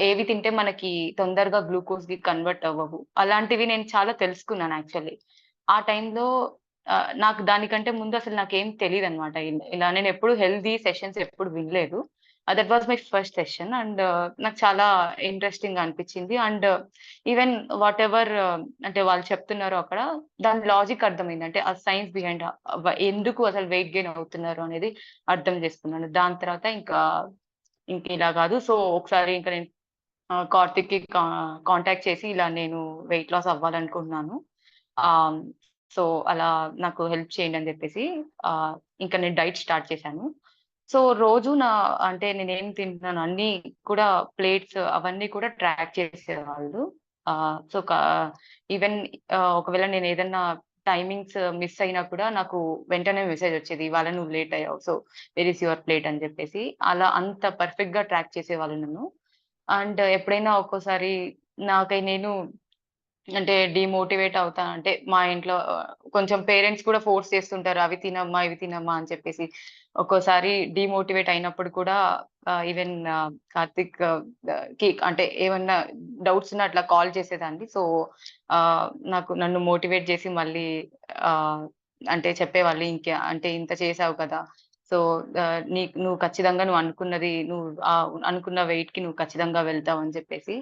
Speaker 3: ఏవి తింటే మనకి తొందరగా గ్లూకోజ్‌కి కన్వర్ట్ అవ్వవు. అలాంటివి నేను చాలా తెలుసుకున్నాను యాక్చువల్లీ. ఆ టైంలో నాకు దానికంటే ముందు అసలు నాకేం తెలీదనమాట. ఇలా నేనెప్పుడు హెల్తీ సెషన్స్ ఎప్పుడు వినలేదు. That was my first session and నాకు చాలా ఇంట్రెస్టింగ్ అనిపించింది. అండ్ ఈవెన్ వాట్ ఎవర్ అంటే వాళ్ళు చెప్తున్నారో అక్కడ దాని లాజిక్ అర్థమైంది. అంటే ఆ సైన్స్ బిహైండ్ ఎందుకు అసలు వెయిట్ గెయిన్ అవుతున్నారు అనేది అర్థం చేసుకున్నాను. దాని తర్వాత ఇంక ఇలా కాదు. సో ఒకసారి ఇంక నేను కార్తిక్‌కి కాంటాక్ట్ చేసి ఇలా నేను వెయిట్ లాస్ అవ్వాలనుకుంటున్నాను. ఆహ్, సో అలా నాకు హెల్ప్ చేయండి అని చెప్పేసి ఇంక నేను డైట్ స్టార్ట్ చేశాను. సో రోజు అంటే నేనేం తింటున్నాను అన్నీ కూడా ప్లేట్స్ అవన్నీ కూడా ట్రాక్ చేసేవాళ్ళు. సో ఈవెన్ ఒకవేళ నేనేదన్నా టైమింగ్స్ మిస్ అయినా కూడా నాకు వెంటనే మెసేజ్ వచ్చేది. ఇవాళ నువ్వు లేట్ అయ్యావు. So where is your plate అని చెప్పేసి. అలా అంత పర్ఫెక్ట్‌గా ట్రాక్ చేసేవాళ్ళు నన్ను. అండ్ ఎప్పుడైనా ఒక్కోసారి నేను అంటే డీమోటివేట్ అవుతా అంటే మా ఇంట్లో కొంచెం పేరెంట్స్ కూడా ఫోర్స్ చేస్తుంటారు. అవి తినమ్మా, ఇవి తినమ్మా అని చెప్పేసి. ఒక్కోసారి డీమోటివేట్ అయినప్పుడు కూడా ఈవెన్ కార్తిక్ అంటే ఏమన్నా డౌట్స్ ఉన్నా అట్లా కాల్ చేసేదాన్ని. సో, నన్ను మోటివేట్ చేసి మళ్ళీ ఆహ్, అంటే చెప్పేవాళ్ళు. అంటే ఇంత చేసావు కదా! సో, నువ్వు ఖచ్చితంగా అనుకున్న వెయిట్‌కి నువ్వు ఖచ్చితంగా వెళ్తావు అని చెప్పేసి.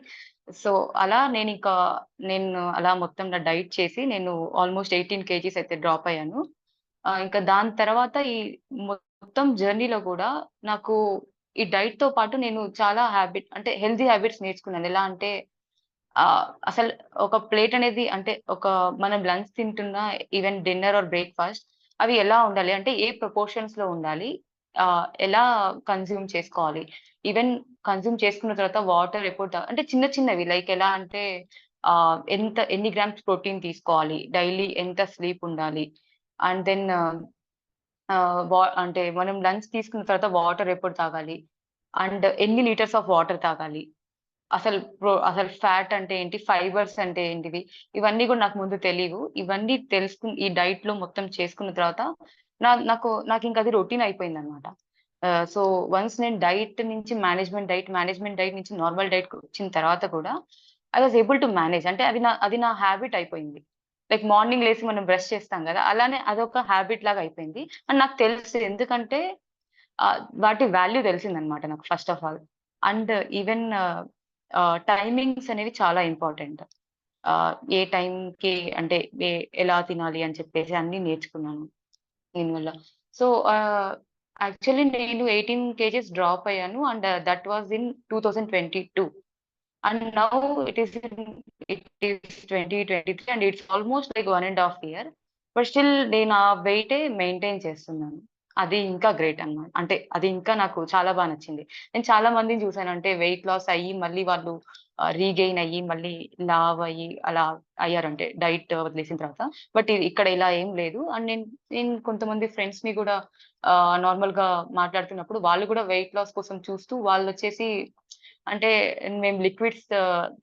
Speaker 3: సో, అలా నేను అలా మొత్తం నా డైట్ చేసి నేను ఆల్‌మోస్ట్ 18 కేజీస్ అయితే డ్రాప్ అయ్యాను. ఇంకా దాని తర్వాత ఈ మొత్తం జర్నీలో గూడా నాకు ఈ డైట్‌తో పాటు నేను చాలా అంటే హెల్తీ హ్యాబిట్స్ నేర్చుకున్నాను. ఎలా అంటే అసలు ఒక ప్లేట్ అనేది అంటే మనం లంచ్ తింటున్నా ఈవెన్ డిన్నర్ ఆర్ బ్రేక్‌ఫాస్ట్ అవి ఎలా ఉండాలి? అంటే ఏ ప్రపోర్షన్స్‌లో ఉండాలి? ఎలా కన్జ్యూమ్ చేసుకోవాలి? ఈవెన్ కన్జ్యూమ్ చేసుకున్న తర్వాత వాటర్ ఎప్పుడు అంటే చిన్న చిన్నవి లైక్ ఎలా అంటే ఎన్ని గ్రామ్స్ ప్రోటీన్ తీసుకోవాలి? డైలీ ఎంత స్లీప్ ఉండాలి? అండ్ దెన్ అంటే మనం లంచ్ తీసుకున్న తర్వాత వాటర్ ఎప్పుడు తాగాలి? అండ్ ఎన్ని లీటర్స్ ఆఫ్ వాటర్ తాగాలి? అసలు ఫ్యాట్ అంటే ఏంటి? ఫైబర్స్ అంటే ఏంటివి? ఇవన్నీ గూడా నాకు ముందు తెలీవు. ఇవన్నీ ఈ డైట్‌లో మొత్తం చేసుకున్న తర్వాత నాకింక అది రొటీన్ అయిపోయిందనమాట. సో, వన్స్ నేను మేనేజ్‌మెంట్ డైట్ నుంచి నార్మల్ డైట్‌కొచ్చిన తర్వాత కూడా I was able to manage. అంటే అది నా హాబిట్ అయిపోయింది. లైక్ మార్నింగ్ లేసి మనం బ్రష్ చేస్తాం గదా! అలానే అదొక హాబిట్ లాగా అయిపోయింది. అండ్ నాకు తెలుసు ఎందుకంటే వాటి వాల్యూ తెలిసిందనమాట నాకు first of all. And even timings అనేవి చాలా ఇంపార్టెంట్. ఏ టైంకి అంటే ఎలా తినాలి అని చెప్పేసి అన్నీ నేర్చుకున్నాను దీనివల్ల. సో, యాక్చువల్లీ నేను 18 కేజీస్ డ్రాప్ అయ్యాను. And that was in 2022. And now it is it is 2023 and it's almost like 1 ½ year. But still నేను ఆ వెయిటే మెయింటైన్ చేస్తున్నాను. అది ఇంకా గ్రేట్ అన్నమాట. అంటే అది ఇంకా నాకు చాలా నచ్చింది. నేను చాలా మందిని చూసాను. అంటే వెయిట్ లాస్ అయ్యి మళ్ళీ వాళ్ళు రీగెయిన్ అయ్యి మళ్ళీ లావ్ అయ్యి అలా అయ్యారు. అంటే డైట్ వదిలేసిన తర్వాత. బట్ ఇక్కడ ఇలా ఏం లేదు. అండ్ నేను నేను కొంతమంది ఫ్రెండ్స్‌ని గూడా నార్మల్‌గా మాట్లాడుతున్నప్పుడు వాళ్ళు గూడా వెయిట్ లాస్ కోసం చూస్తూ వాళ్ళొచ్చేసి అంటే మేము లిక్విడ్స్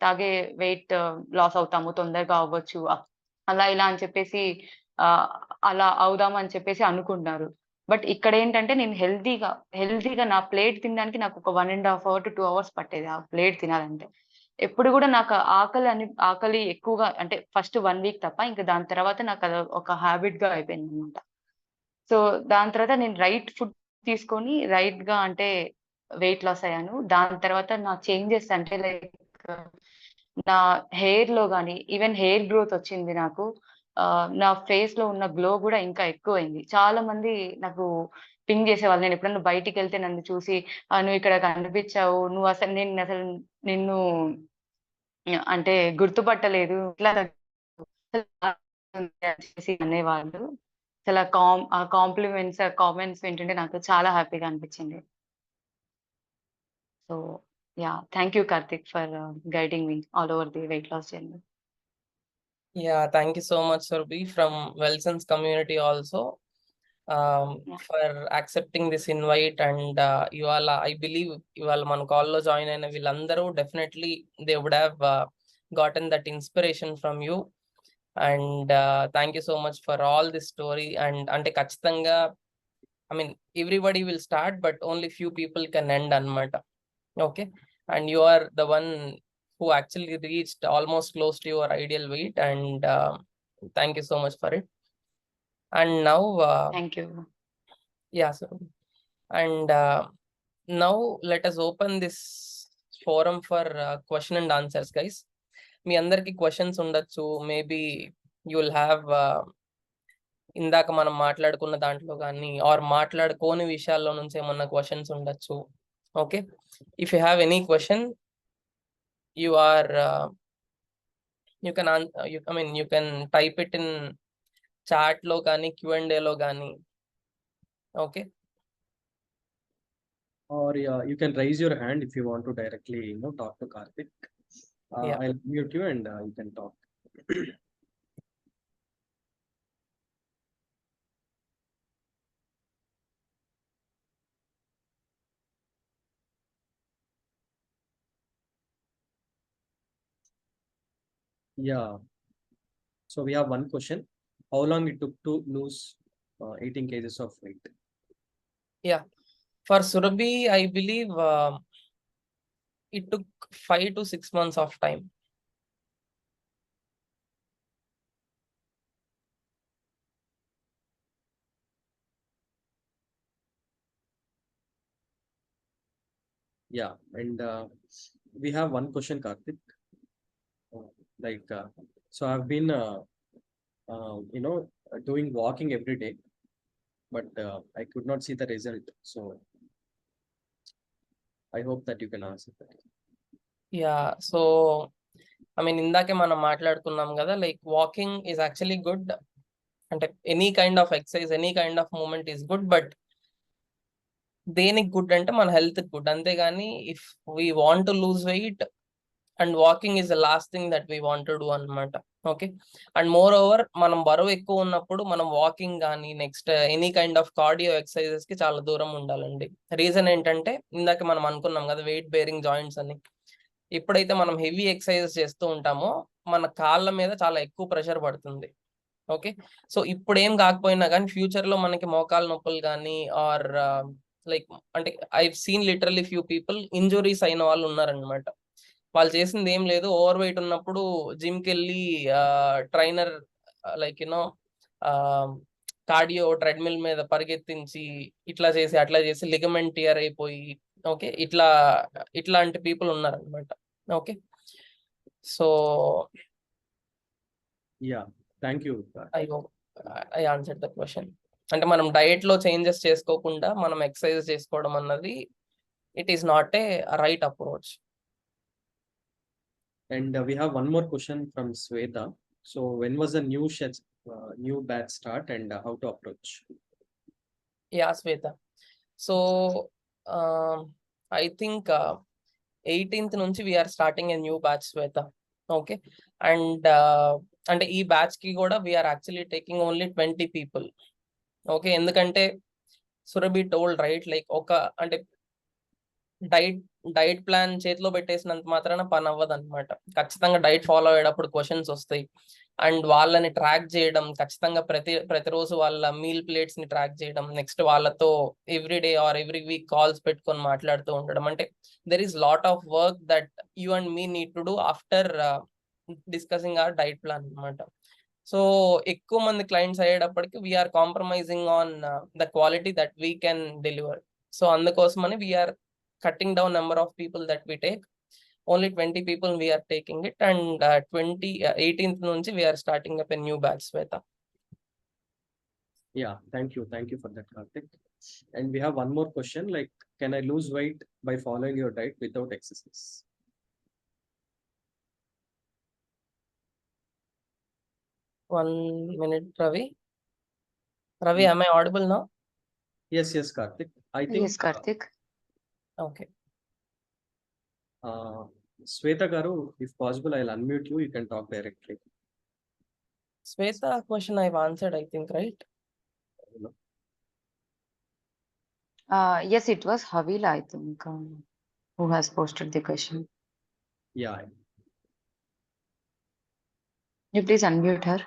Speaker 3: తాగే వెయిట్ లాస్ అవుతాము. తొందరగా అవ్వచ్చు. అలా ఇలా అని చెప్పేసి ఆహ్, అలా అవుదాం అని చెప్పేసి అనుకుంటున్నారు. బట్ ఇక్కడేంటంటే నేను హెల్తీగా నా ప్లేట్ తినడానికి నాకు ఒక 1 ½ అవర్ టు 2 అవర్స్ పట్టేది. ఆ ప్లేట్ తినాలంటే. ఎప్పుడు గూడా నాకు ఆకలి ఎక్కువగా అంటే ఫస్ట్ 1 వీక్ తప్ప ఇంక దాని తర్వాత నాకది ఒక హాబిట్‌గా అయిపోయిందనమాట. సో, దాని తర్వాత నేను రైట్ ఫుడ్ తీసుకొని రైట్‌గా అంటే వెయిట్ లాస్ అయ్యాను. దాని తర్వాత నా చేంజెస్ అంటే లైక్ నా హెయిర్‌లో గాని, ఈవెన్ హెయిర్ గ్రోత్ వచ్చింది నాకు. నా ఫేస్‌లో ఉన్న గ్లో గూడా ఇంకా ఎక్కువైంది. చాలా మంది నాకు పింగ్ చేసేవాళ్ళు. నేనెప్పుడన్నా బయటికెళ్తే నన్ను చూసి "నువ్విక్కడ కనిపించావు. నేనసలు నిన్ను అంటే గుర్తుపట్టలేదు. ఇట్లా చేసి అనేవాళ్ళు. ఆ కామెంట్స్ వింటుంటే నాకు చాలా హ్యాపీగా అనిపించింది. So, yeah! Thank you Karthik for guiding me all over the weight loss journey.
Speaker 2: Yeah, thank you so much, Surbhi, from Welson's community also,
Speaker 3: Yeah.
Speaker 2: for accepting this invite. And I believe ఇవాళ మన కాల్‌లో join అయిన వీళ్ళందరూ definitely they would have gotten that inspiration from you. And thank you so much for all this story. And అంటే ఖచ్చితంగా I mean everybody will start, but only few people can end అన్నమాట. Okay. And you are the one who actually reached almost close to your ideal weight. And thank you so much for it. And now,
Speaker 3: thank you.
Speaker 2: yeah, so, and Now let us open this forum for question and answers, guys. మీ అందరికి questions ఉండొచ్చు, maybe you will have ఇందాక మనం మాట్లాడుకున్న దాంట్లో కానీ are మాట్లాడుకోని విషయాల్లో నుంచి ఏమన్నా క్వశ్చన్స్ ఉండొచ్చు. Okay, if you have any question you are you can you can type it in chat లో కానీ Q&A లో కానీ. Okay,
Speaker 1: Or you can raise your hand if you want to directly, talk to Karthik.
Speaker 2: Yeah.
Speaker 1: I'll mute you and you can talk. Yeah. So we have one question. How long it took to lose 18 kgs of weight?
Speaker 2: for Surabhi, I believe it took 5 to 6 months of time.
Speaker 1: Yeah, and we have one question, Karthik. So I've been, doing walking every day, but I could not see the result. So I hope that you can answer that.
Speaker 2: Yeah, so I mean, ఇందాకే మనం మాట్లాడుకున్నాం కదా, like walking is actually good. అంటే any kind of exercise, any kind of movement is good, but దేనికి good అంటే మన health good. అంతేగాని if we want to lose weight and walking is the last thing that we want to do అనమాట. Okay, and moreover మనం బరువు ఎక్కువ ఉన్నప్పుడు మనం వాకింగ్ కానీ next any kind of cardio exercises కి చాలా దూరం ఉండాలండి. రీజన్ ఏంటంటే ఇందాక మనం అనుకున్నాం కదా వెయిట్ బేరింగ్ జాయింట్స్ అని. ఎప్పుడైతే మనం హెవీ ఎక్సర్సైజెస్ చేస్తూ ఉంటామో మన కాళ్ళ మీద చాలా ఎక్కువ ప్రెషర్ పడుతుంది. ఓకే, సో ఇప్పుడు ఏం కాకపోయినా కానీ ఫ్యూచర్ లో మనకి మోకాలు నొప్పులు కానీ ఆర్ లైక్ అంటే I seen literally few people injuries అయిన వాళ్ళు ఉన్నారనమాట. వాళ్ళు చేసింది ఏం లేదు, ఓవర్ వెయిట్ ఉన్నప్పుడు జిమ్ కి వెళ్ళి ట్రైనర్ లైక్ కార్డియో ట్రెడ్మిల్ మీద పరిగెత్తించి ఇట్లా చేసి అట్లా చేసి లిగమెంట్ టియర్ అయిపోయి, ఓకే, ఇట్లాంటి పీపుల్ ఉన్నారనమాట. Okay, so
Speaker 1: Yeah, thank you.
Speaker 2: I hope I answered the question. అంటే మనం డైట్ లో చేంజెస్ చేసుకోకుండా మనం ఎక్సర్సైజ్ చేసుకోవడం అన్నది it is not a right approach.
Speaker 1: And we have one more question from Sweta. So when was the new batch start and how to approach?
Speaker 2: Yeah Shweta, so I think 18th నుంచి we are starting a new batch Shweta. Okay, and అంటే ఈ batch కి కూడా we are actually taking only 20 people. Okay, ఎందుకంటే Surabhi told right, like ఒక అంటే diet plan చేతిలో పెట్టేసినంత మాత్రాన పని అవ్వదు అనమాట. ఖచ్చితంగా డైట్ ఫాలో అయ్యేటప్పుడు క్వశ్చన్స్ వస్తాయి అండ్ వాళ్ళని ట్రాక్ చేయడం, ఖచ్చితంగా ప్రతిరోజు వాళ్ళ మీల్ ప్లేట్స్ ని ట్రాక్ చేయడం, నెక్స్ట్ వాళ్ళతో every day or every week calls పెట్టుకొని మాట్లాడుతూ ఉండడం. అంటే there is lot of work that you and me need to do after discussing our diet plan అనమాట. సో ఎక్కువ మంది క్లయింట్స్ అయ్యేటప్పటికి we are compromising on the quality that we can deliver. So అందుకోసమని we are cutting down number of people that we take. Only 20 people we are taking it, and 18th nunchi we are starting up a new batch, Sweta.
Speaker 1: Yeah, thank you for that, Karthik. And we have one more question, like, can I lose weight by following your diet without exercise?
Speaker 2: One minute, Ravi, am I audible now?
Speaker 1: Yes, Karthik. I think
Speaker 3: Yes, Karthik.
Speaker 2: Okay.
Speaker 1: Sweta garu, if possible, I'll unmute you. You can talk directly.
Speaker 2: Sweta question I've answered, I think, right?
Speaker 3: Yes, it was Havila, I think, who has posted the question.
Speaker 1: Yeah.
Speaker 3: You please unmute her.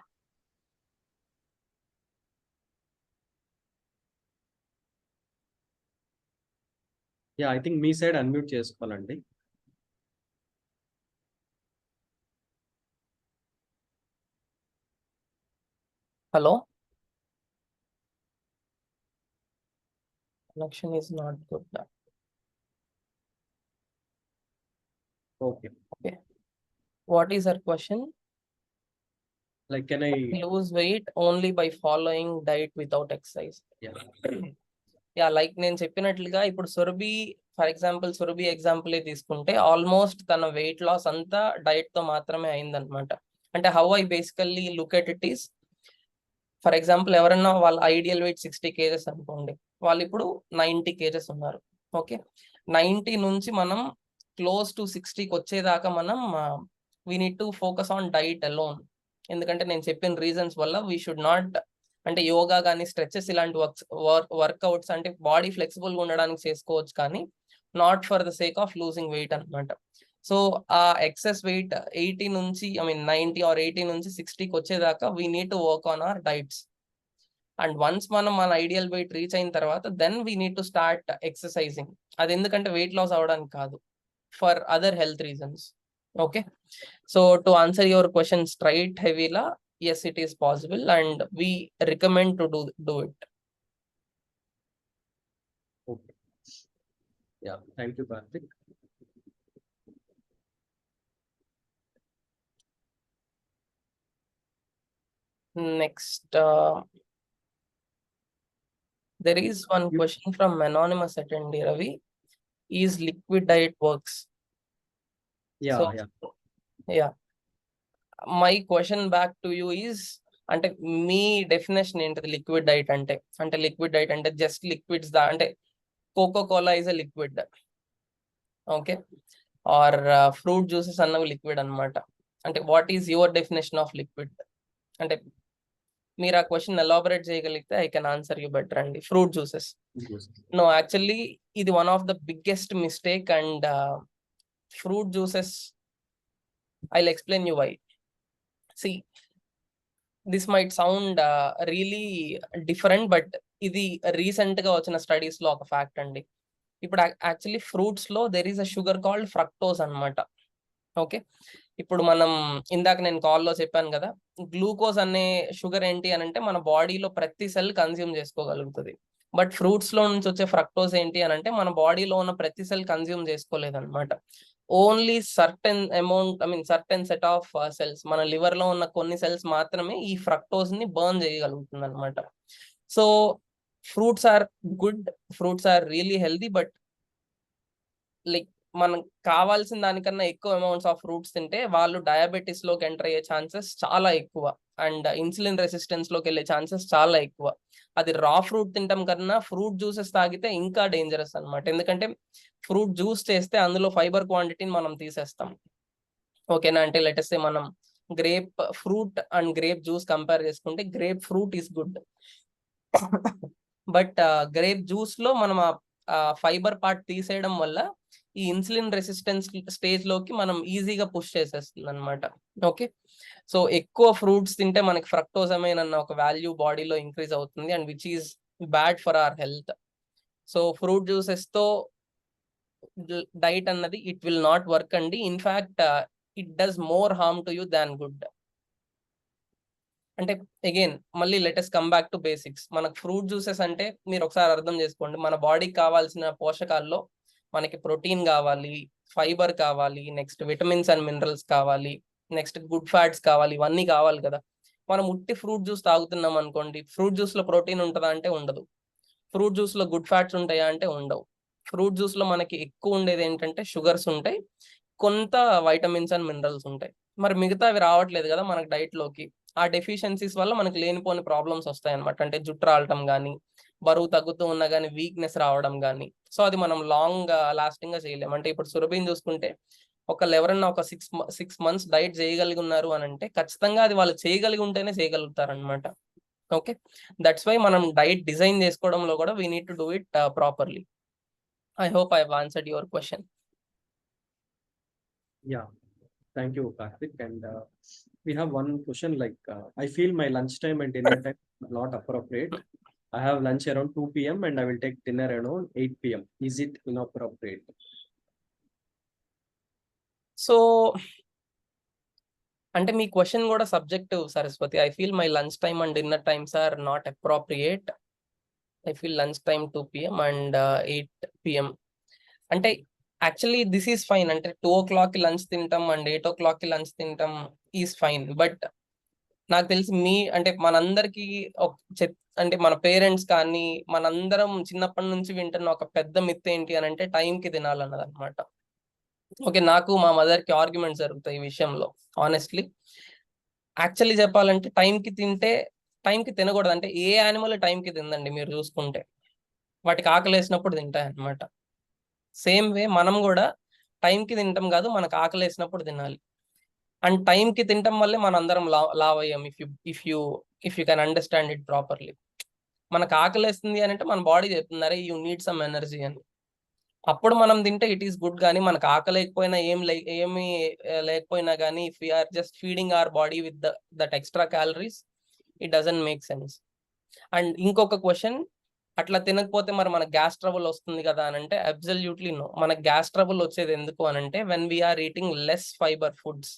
Speaker 1: Yeah, I think me side unmute చేసుకోవాలండి.
Speaker 2: Hello, connection is not good now.
Speaker 1: Okay.
Speaker 2: Okay. What is her question?
Speaker 1: Like, can I?
Speaker 2: Lose weight only by following diet without exercise.
Speaker 1: Yeah.
Speaker 2: Yeah like నేను చెప్పినట్లుగా ఇప్పుడు Surabhi for example Surabhi example తీసుకుంటే almost తన weight loss అంతా diet తో మాత్రమే అయిందనమాట. అంటే how I basically look at it is, for example ఎవరన్నా వాళ్ళ ఐడియల్ వెయిట్ 60 kgs అనుకోండి, వాళ్ళు ఇప్పుడు 90 kgs ఉన్నారు. ఓకే, 90 నుంచి మనం క్లోజ్ టు 60కి వచ్చేదాకా మనం we need to focus on diet alone. ఎందుకంటే నేను చెప్పిన రీజన్స్ వల్ల వీ షుడ్ నాట్, అంటే యోగా కానీ స్ట్రెచెస్ ఇలాంటి వర్క్అవుట్స్ అంటే బాడీ ఫ్లెక్సిబుల్ గా ఉండడానికి చేసుకోవచ్చు, కానీ not for the sake of losing weight అనమాట. సో ఆ ఎక్సెస్ వెయిట్ 80 నుంచి 90 ఆర్ 80 నుంచి 60కి వచ్చేదాకా we need to work on our diets. And once మనం మన ఐడియల్ వెయిట్ రీచ్ అయిన తర్వాత then we need to start exercising. అది ఎందుకంటే వెయిట్ లాస్ అవడానికి కాదు, for other health reasons. Okay, so to answer your question straight హెవీలా, yes, it is possible and we recommend to do it.
Speaker 1: Okay. Yeah, thank you, Karthik.
Speaker 2: Next, there is one question from anonymous attendee, Ravi. Is liquid diet works?
Speaker 1: Yeah,
Speaker 2: So,
Speaker 1: yeah.
Speaker 2: My question back to you is, అంటే మీ definition ఏంటిది liquid diet అంటే? అంటే liquid diet అంటే just liquids దా, అంటే Coca Cola is a liquid, okay, or fruit juices అన్నవి liquid అన్నమాట. అంటే what is your definition of liquid? అంటే మీరు ఆ క్వశ్చన్ ఎలాబరేట్ చేయగలిగితే I can answer you better అండి. ఫ్రూట్ జ్యూసెస్, నో, యాక్చువల్లీ ఇది one of the biggest mistake. And fruit juices, I'll explain you why. See, this might sound really different, but ఇది recent గా వచ్చిన studies లో ఒక fact అండి. ఇప్పుడు actually fruits లో there is a sugar called fructose అన్నమాట. ఓకే, ఇప్పుడు మనం ఇందాక నేను కాల్లో చెప్పాను కదా, గ్లూకోజ్ అనే షుగర్ ఏంటి అని అంటే మన బాడీలో ప్రతి సెల్ కన్జ్యూమ్ చేసుకోగలుగుతుంది. బట్ ఫ్రూట్స్ లో నుంచి వచ్చే ఫ్రక్టోస్ ఏంటి అని అంటే మన బాడీలో ఉన్న ప్రతి సెల్ కన్జ్యూమ్ చేసుకోలేదన్నమాట. Only certain amount, certain set of cells, మన లివర్ లో ఉన్న కొన్ని సెల్స్ మాత్రమే ఈ ఫ్రక్టోస్ ని బర్న్ చేయగలుగుతుంది అనమాట. So fruits are good, fruits are really healthy, but like మనం కావాల్సిన దానికన్నా ఎక్కువ అమౌంట్స్ ఆఫ్ ఫ్రూట్స్ తింటే వాళ్ళు డయాబెటీస్ లోకి ఎంటర్ అయ్యే ఛాన్సెస్ చాలా ఎక్కువ, అండ్ ఇన్సులిన్ రెసిస్టెన్స్ లోకి వెళ్ళే ఛాన్సెస్ చాలా ఎక్కువ. అది రా ఫ్రూట్ తింటాం కన్నా ఫ్రూట్ జ్యూసెస్ తాగితే ఇంకా డేంజరస్ అనమాట. ఎందుకంటే ఫ్రూట్ జ్యూస్ చేస్తే అందులో ఫైబర్ క్వాంటిటీని మనం తీసేస్తాం. ఓకేనా, అంటే లెటెస్ట్ మనం grape fruit and grape juice compare చేసుకుంటే grape fruit is good, but grape juice లో మనం ఆ ఫైబర్ పార్ట్ తీసేయడం వల్ల ఈ ఇన్సులిన్ రెసిస్టెన్స్ స్టేజ్ లోకి మనం ఈజీగా పుష్ చేసేస్తుంది అనమాట. ఓకే, సో ఎక్కువ ఫ్రూట్స్ తింటే మనకి ఫ్రక్టోజమైన్ అన్న ఒక వాల్యూ బాడీలో ఇంక్రీజ్ అవుతుంది, and which is bad for our health. So fruit juices తో డైట్ అన్నది ఇట్ విల్ నాట్ వర్క్ అండి. In fact it does more harm to you than good. అంటే అగైన్ మళ్ళీ latest come back to basics. మనకు fruit juices అంటే మీరు ఒకసారి అర్థం చేసుకోండి, మన బాడీకి కావాల్సిన పోషకాల్లో మనకి ప్రోటీన్ కావాలి, ఫైబర్ కావాలి, నెక్స్ట్ విటమిన్స్ అండ్ మినరల్స్ కావాలి, నెక్స్ట్ గుడ్ ఫ్యాట్స్ కావాలి, ఇవన్నీ కావాలి కదా. మనం ఉట్టి ఫ్రూట్ జ్యూస్ తాగుతున్నాం అనుకోండి, ఫ్రూట్ జ్యూస్ లో ప్రోటీన్ ఉంటుందా అంటే ఉండదు, ఫ్రూట్ జ్యూస్ లో గుడ్ ఫ్యాట్స్ ఉంటాయా అంటే ఉండవు. ఫ్రూట్ జ్యూస్ లో మనకి ఎక్కువ ఉండేది ఏంటంటే షుగర్స్ ఉంటాయి, కొంత వైటమిన్స్ అండ్ మినరల్స్ ఉంటాయి. మరి మిగతా అవి రావట్లేదు కదా మనకి డైట్ లోకి. ఆ డెఫిషియన్సీస్ వల్ల మనకి లేనిపోని ప్రాబ్లమ్స్ వస్తాయి అనమాట. అంటే జుట్టు రావటం కానీ, బరువు తగ్గుతూ ఉన్నా కానీ వీక్నెస్ రావడం కానీ. సో అది మనం లాంగ్ లాస్టింగ్ గా చేయలేము. అంటే ఇప్పుడు సురభిని చూసుకుంటే ఒకళ్ళు ఎవరన్నా ఒక సిక్స్ మంత్స్ డైట్ చేయగలిగి ఉన్నారు అని అంటే ఖచ్చితంగా అది వాళ్ళు చేయగలిగి ఉంటేనే చేయగలుగుతారు అనమాట. ఓకే, దట్స్ వై మనం డైట్ డిజైన్ చేసుకోవడంలో కూడా we need to do it properly. I hope I have answered your question.
Speaker 1: Yeah, thank you, Karthik. And we have one question like, I feel my lunchtime and dinner time are not appropriate. I have lunch around 2 p.m. and I will take dinner around 8 p.m. Is it inappropriate?
Speaker 2: So అంటే మీ question కూడా subjective Saraswati. I feel my lunch time and dinner times are not appropriate. I feel lunch time 2 p.m. అండ్ 8 p.m. అంటే actually this is fine. అంటే 2 o'clock కి lunch తింటాం and 8 o'clock కి lunch తింటాం ఈజ్ ఫైన్. బట్ నాకు తెలిసి అంటే మనందరికి అంటే మన పేరెంట్స్ కానీ మనందరం చిన్నప్పటి నుంచి వింటున్న ఒక పెద్ద మిత్ ఏంటి అని అంటే టైంకి తినాలన్నది అనమాట. ఓకే, నాకు మా మదర్కి ఆర్గ్యుమెంట్స్ జరుగుతాయి ఈ విషయంలో. ఆనెస్ట్లీ యాక్చువల్లీ చెప్పాలంటే టైంకి తింటే టైంకి తినకూడదు. అంటే ఏ యానిమల్ టైంకి తిందండి మీరు చూసుకుంటే, వాటికి ఆకలి వేసినప్పుడు తింటాయి అనమాట. సేమ్ వే మనం కూడా టైంకి తింటాం కాదు, మనకు ఆకలి వేసినప్పుడు తినాలి. అండ్ టైంకి తింటాం వల్లే మనం అందరం లావ్ అయ్యాం. If you can understand it properly. మనకు ఆకలి వేస్తుంది అని అంటే మన బాడీ చెప్తుంది, అరే యూ నీడ్ సమ్ ఎనర్జీ అని. అప్పుడు మనం తింటే ఇట్ ఈస్ గుడ్. కానీ మనకు ఆకలి లేకపోయినా ఏమి లేకపోయినా కానీ if we are just feeding our body with that extra calories, it doesn't make sense. And ఇంకొక క్వశ్చన్, అట్లా తినకపోతే మరి మనకు గ్యాస్ ట్రబుల్ వస్తుంది కదా అని అంటే అబ్సల్యూట్లీ నో. మనకు గ్యాస్ ట్రబుల్ వచ్చేది ఎందుకు అని అంటే when we are eating less fibre foods,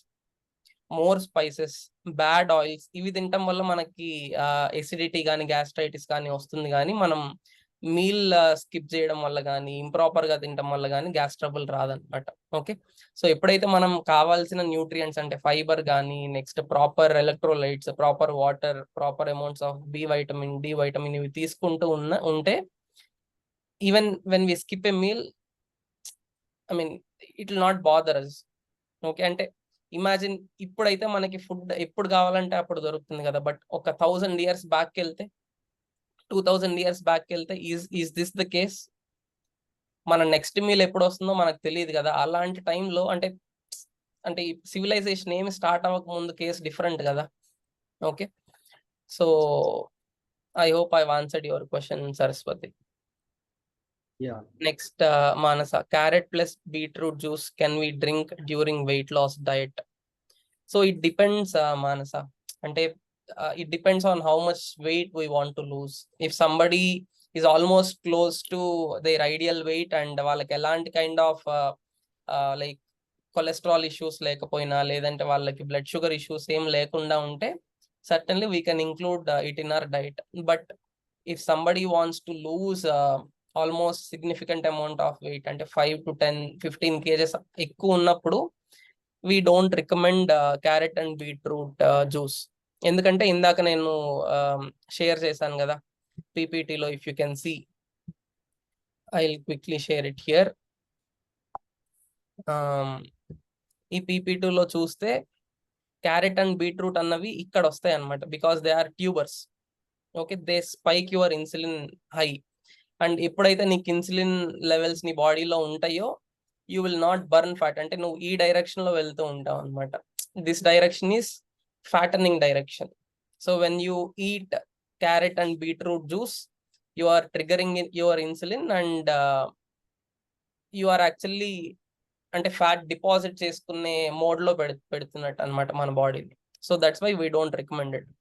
Speaker 2: more spices, bad oils, ఇవి తినటం వల్ల మనకి ఎసిడిటీ కానీ గ్యాస్ట్రైటిస్ కానీ వస్తుంది. కానీ మనం మీల్ స్కిప్ చేయడం వల్ల కానీ ఇంప్రాపర్ గా తినడం వల్ల కానీ గ్యాస్ ట్రబుల్ రాదనమాట. ఓకే, సో ఎప్పుడైతే మనం కావాల్సిన న్యూట్రియంట్స్ అంటే ఫైబర్ కానీ, next proper electrolytes, proper water, proper amounts of B vitamin, D vitamin ఇవి తీసుకుంటూ ఉంటే even when we skip a meal, I mean it will not bother us. Okay, అంటే ఇమాజిన్ ఇప్పుడైతే మనకి ఫుడ్ ఎప్పుడు కావాలంటే అప్పుడు దొరుకుతుంది కదా, బట్ ఒక 1000 years బ్యాక్ వెళ్తే, 2000 years బ్యాక్ వెళ్తే ఈజ్ దిస్ ద కేస్? మన నెక్స్ట్ మీల్ ఎప్పుడు వస్తుందో మనకు తెలియదు కదా. అలాంటి టైంలో అంటే ఈ సివిలైజేషన్ ఏమి స్టార్ట్ అవ్వక ముందు కేసు డిఫరెంట్ కదా. Okay, so I hope I answered your question, Saraswati.
Speaker 1: Yeah.
Speaker 2: Next, Manasa, carrot plus beetroot juice can we drink during weight loss diet? So it depends, Manasa. Ante it depends on how much weight we want to lose. If somebody is almost close to their ideal weight and వాళ్ళకి ఎలాంటి kind of like cholesterol issues లేకపోయినా, లేదంటే వాళ్ళకి blood sugar issues ఏం లేకుండా ఉంటే certainly we can include it in our diet. But if somebody wants to lose almost significant amount of weight, అంటే 5 to 10, 15 kgs ఎక్కువ ఉన్నప్పుడు we don't recommend carrot and beetroot juice. ఎందుకంటే ఇందాక నేను share చేశాను కదా పీపీటీలో. If you can see, I will quickly share it here. ఈ పీపీటీలో చూస్తే క్యారెట్ అండ్ బీట్రూట్ అన్నవి ఇక్కడ వస్తాయి అన్నమాట, because they are tubers. Okay, they spike your insulin high. And ఎప్పుడైతే నీకు ఇన్సులిన్ లెవెల్స్ నీ బాడీలో ఉంటాయో you will not burn fat. అంటే నువ్వు ఈ డైరెక్షన్ లో వెళ్తూ ఉంటావు అనమాట. This direction is fattening direction. So when you eat carrot and beetroot juice, you are triggering your insulin and you are actually అంటే ఫ్యాట్ డిపాజిట్ చేసుకునే మోడ్ లో పెడుతున్నట్టు అనమాట మన బాడీని. So that's why we don't recommend it.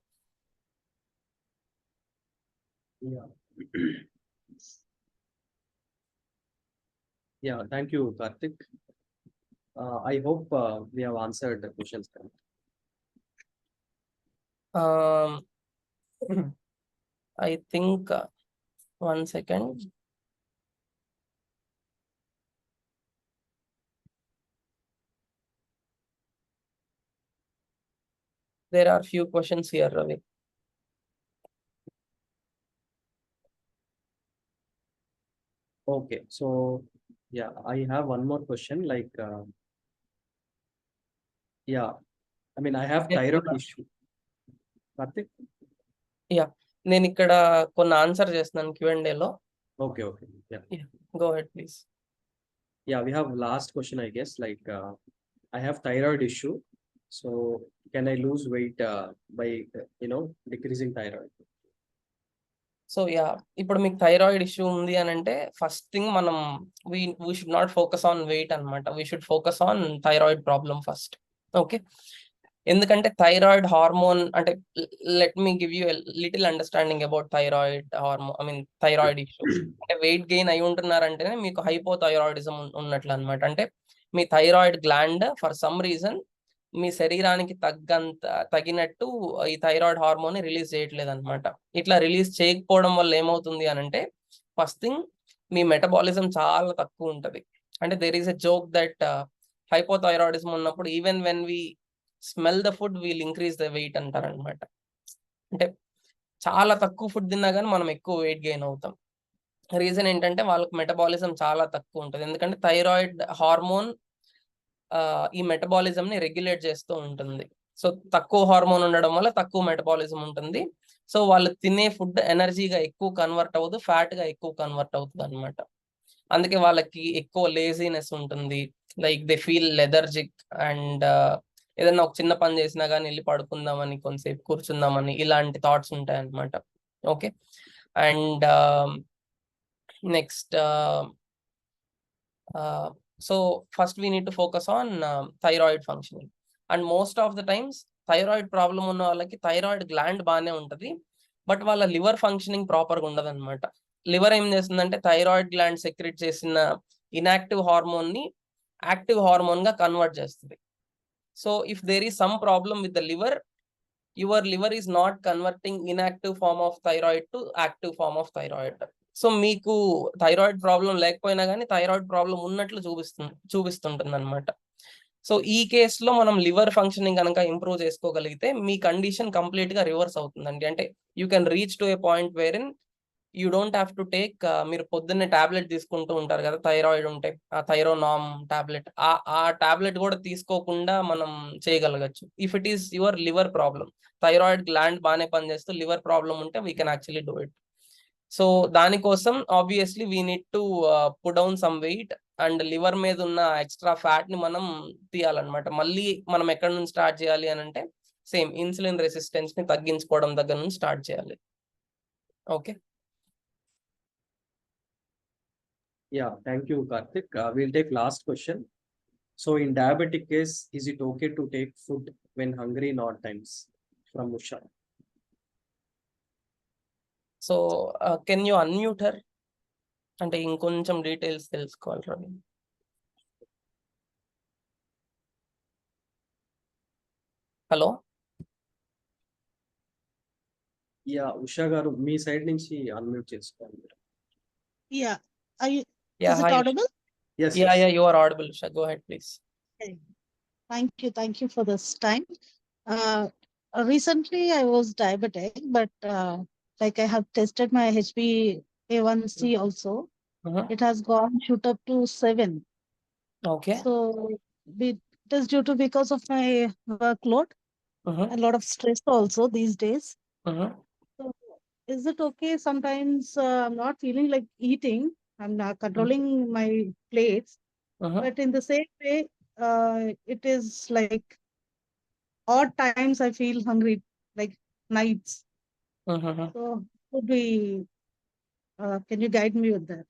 Speaker 1: Yeah, thank you, Karthik. I hope we have answered the questions.
Speaker 2: I think 1 second. There are few questions here, Ravi.
Speaker 1: Okay, so yeah, I have one more question. Like, yeah, I mean, I have thyroid issue. Karthik?
Speaker 2: Yeah, నేను ఇక్కడ కొన్ని answer చేస్తున్నాను Q&A లో.
Speaker 1: Okay, okay. Yeah.
Speaker 2: Go ahead, please.
Speaker 1: Yeah, we have last question, I guess. Like, I have thyroid issue. So can I lose weight by, decreasing thyroid?
Speaker 2: So yeah, ఇప్పుడు మీకు thyroid issue ఉంది అని అంటే first thing మనం we should not focus on weight అనమాట. We should focus on thyroid problem first. Okay, ఎందుకంటే thyroid hormone అంటే let me give you little understanding about thyroid hormone, I mean thyroid issue. అంటే weight gain అయి ఉంటున్నారంటేనే మీకు hypothyroidism ఉన్నట్లు అనమాట. అంటే మీ thyroid gland for some reason మీ శరీరానికి తగినట్టు ఈ థైరాయిడ్ హార్మోన్ రిలీజ్ చేయట్లేదు అనమాట. ఇట్లా రిలీజ్ చేయకపోవడం వల్ల ఏమవుతుంది అని అంటే ఫస్ట్ థింగ్ మీ మెటబాలిజం చాలా తక్కువ ఉంటుంది. అంటే there is a joke that hypothyroidism ఉన్నప్పుడు even when we smell the food we'll increase the weight అంటారనమాట. అంటే చాలా తక్కువ ఫుడ్ తిన్నా కానీ మనం ఎక్కువ వెయిట్ గెయిన్ అవుతాం. రీజన్ ఏంటంటే వాళ్ళకి మెటబాలిజం చాలా తక్కువ ఉంటుంది. ఎందుకంటే థైరాయిడ్ హార్మోన్ ఈ మెటబాలిజం ని రెగ్యులేట్ చేస్తూ ఉంటుంది. సో తక్కువ హార్మోన్ ఉండడం వల్ల తక్కువ మెటబాలిజం ఉంటుంది. సో వాళ్ళు తినే ఫుడ్ ఎనర్జీగా ఎక్కువ కన్వర్ట్ అవ్వదు, ఫ్యాట్ గా ఎక్కువ కన్వర్ట్ అవుతుంది అనమాట. అందుకే వాళ్ళకి ఎక్కువ లేజీనెస్ ఉంటుంది. Like they feel lethargic and ఏదైనా ఒక చిన్న పని చేసినా కానీ వెళ్ళి పడుకుందామని, కొంతసేపు కూర్చుందామని, ఇలాంటి థాట్స్ ఉంటాయి అనమాట. Okay, and next so first we need to focus on thyroid functioning, and most of the times thyroid problem ఉన్న వాళ్ళకి థైరాయిడ్ గ్లాండ్ బాగానే ఉంటది, బట్ వాళ్ళ లివర్ ఫంక్షనింగ్ ప్రాపర్గా ఉండదు అనమాట. లివర్ ఏం చేస్తుందంటే థైరాయిడ్ గ్లాండ్ సెక్రెట్ చేసిన ఇన్యాక్టివ్ హార్మోన్ ని యాక్టివ్ హార్మోన్ గా కన్వర్ట్ చేస్తుంది. So if there is some problem with the liver, your liver is not converting inactive form of thyroid to active form of thyroid. So మీకు thyroid problem లేకపోయినా కానీ thyroid problem ఉన్నట్లు చూపిస్తుంటుంది అనమాట. So ఈ కేసులో మనం లివర్ ఫంక్షనింగ్ కనుక improve చేసుకోగలిగితే మీ కండిషన్ కంప్లీట్ గా రివర్స్ అవుతుందండి. అంటే you can reach to A point where in you don't have to take, మీరు పొద్దున్నే టాబ్లెట్ తీసుకుంటూ ఉంటారు కదా థైరాయిడ్ ఉంటే, ఆ థైరోనామ్ టాబ్లెట్, ఆ టాబ్లెట్ కూడా తీసుకోకుండా మనం చేయగలగచ్చు. If it is your liver problem, thyroid gland బాగానే పనిచేస్తూ లివర్ ప్రాబ్లం ఉంటే we can actually do it. So దానికోసం obviously we need to put down some weight, and liver మీద ఉన్న ఎక్స్ట్రా ఫ్యాట్ ని మనం తీయాలన్నమాట. మళ్ళీ మనం ఎక్కడి నుంచి స్టార్ట్ చేయాలి అని అంటే సేమ్ ఇన్సులిన్ రెసిస్టెన్స్ ని తగ్గించుకోవడం దగ్గర నుంచి స్టార్ట్ చేయాలి. Okay.
Speaker 1: Yeah, thank you, Karthik. We'll take last question. So in diabetic case, is it okay to take food when hungry in odd times? From Usha.
Speaker 2: So can you unmute her, అంటే ఇంకొంచెం details తెలుసుకోవాలి Ravi. Hello,
Speaker 1: yeah Usha గారు మీ side నుంచి unmute చేసుకోవాలి మీరు.
Speaker 4: Yeah. Are you,
Speaker 2: yeah
Speaker 4: is it
Speaker 2: hi.
Speaker 4: audible?
Speaker 1: Yes,
Speaker 2: yeah
Speaker 1: yes.
Speaker 2: Yeah you are audible Usha, go ahead please.
Speaker 4: Okay. Thank you for this time. Recently I was diabetic, but like I have tested my HbA1c also. It has gone shoot up to 7.
Speaker 2: Okay.
Speaker 4: So it is due to because of my workload, a lot of stress also these days. So is it okay? Sometimes I'm not feeling like eating. I'm not controlling my plates, but in the same way, it is like odd times I feel hungry, like nights. So could we? Can you guide me with that?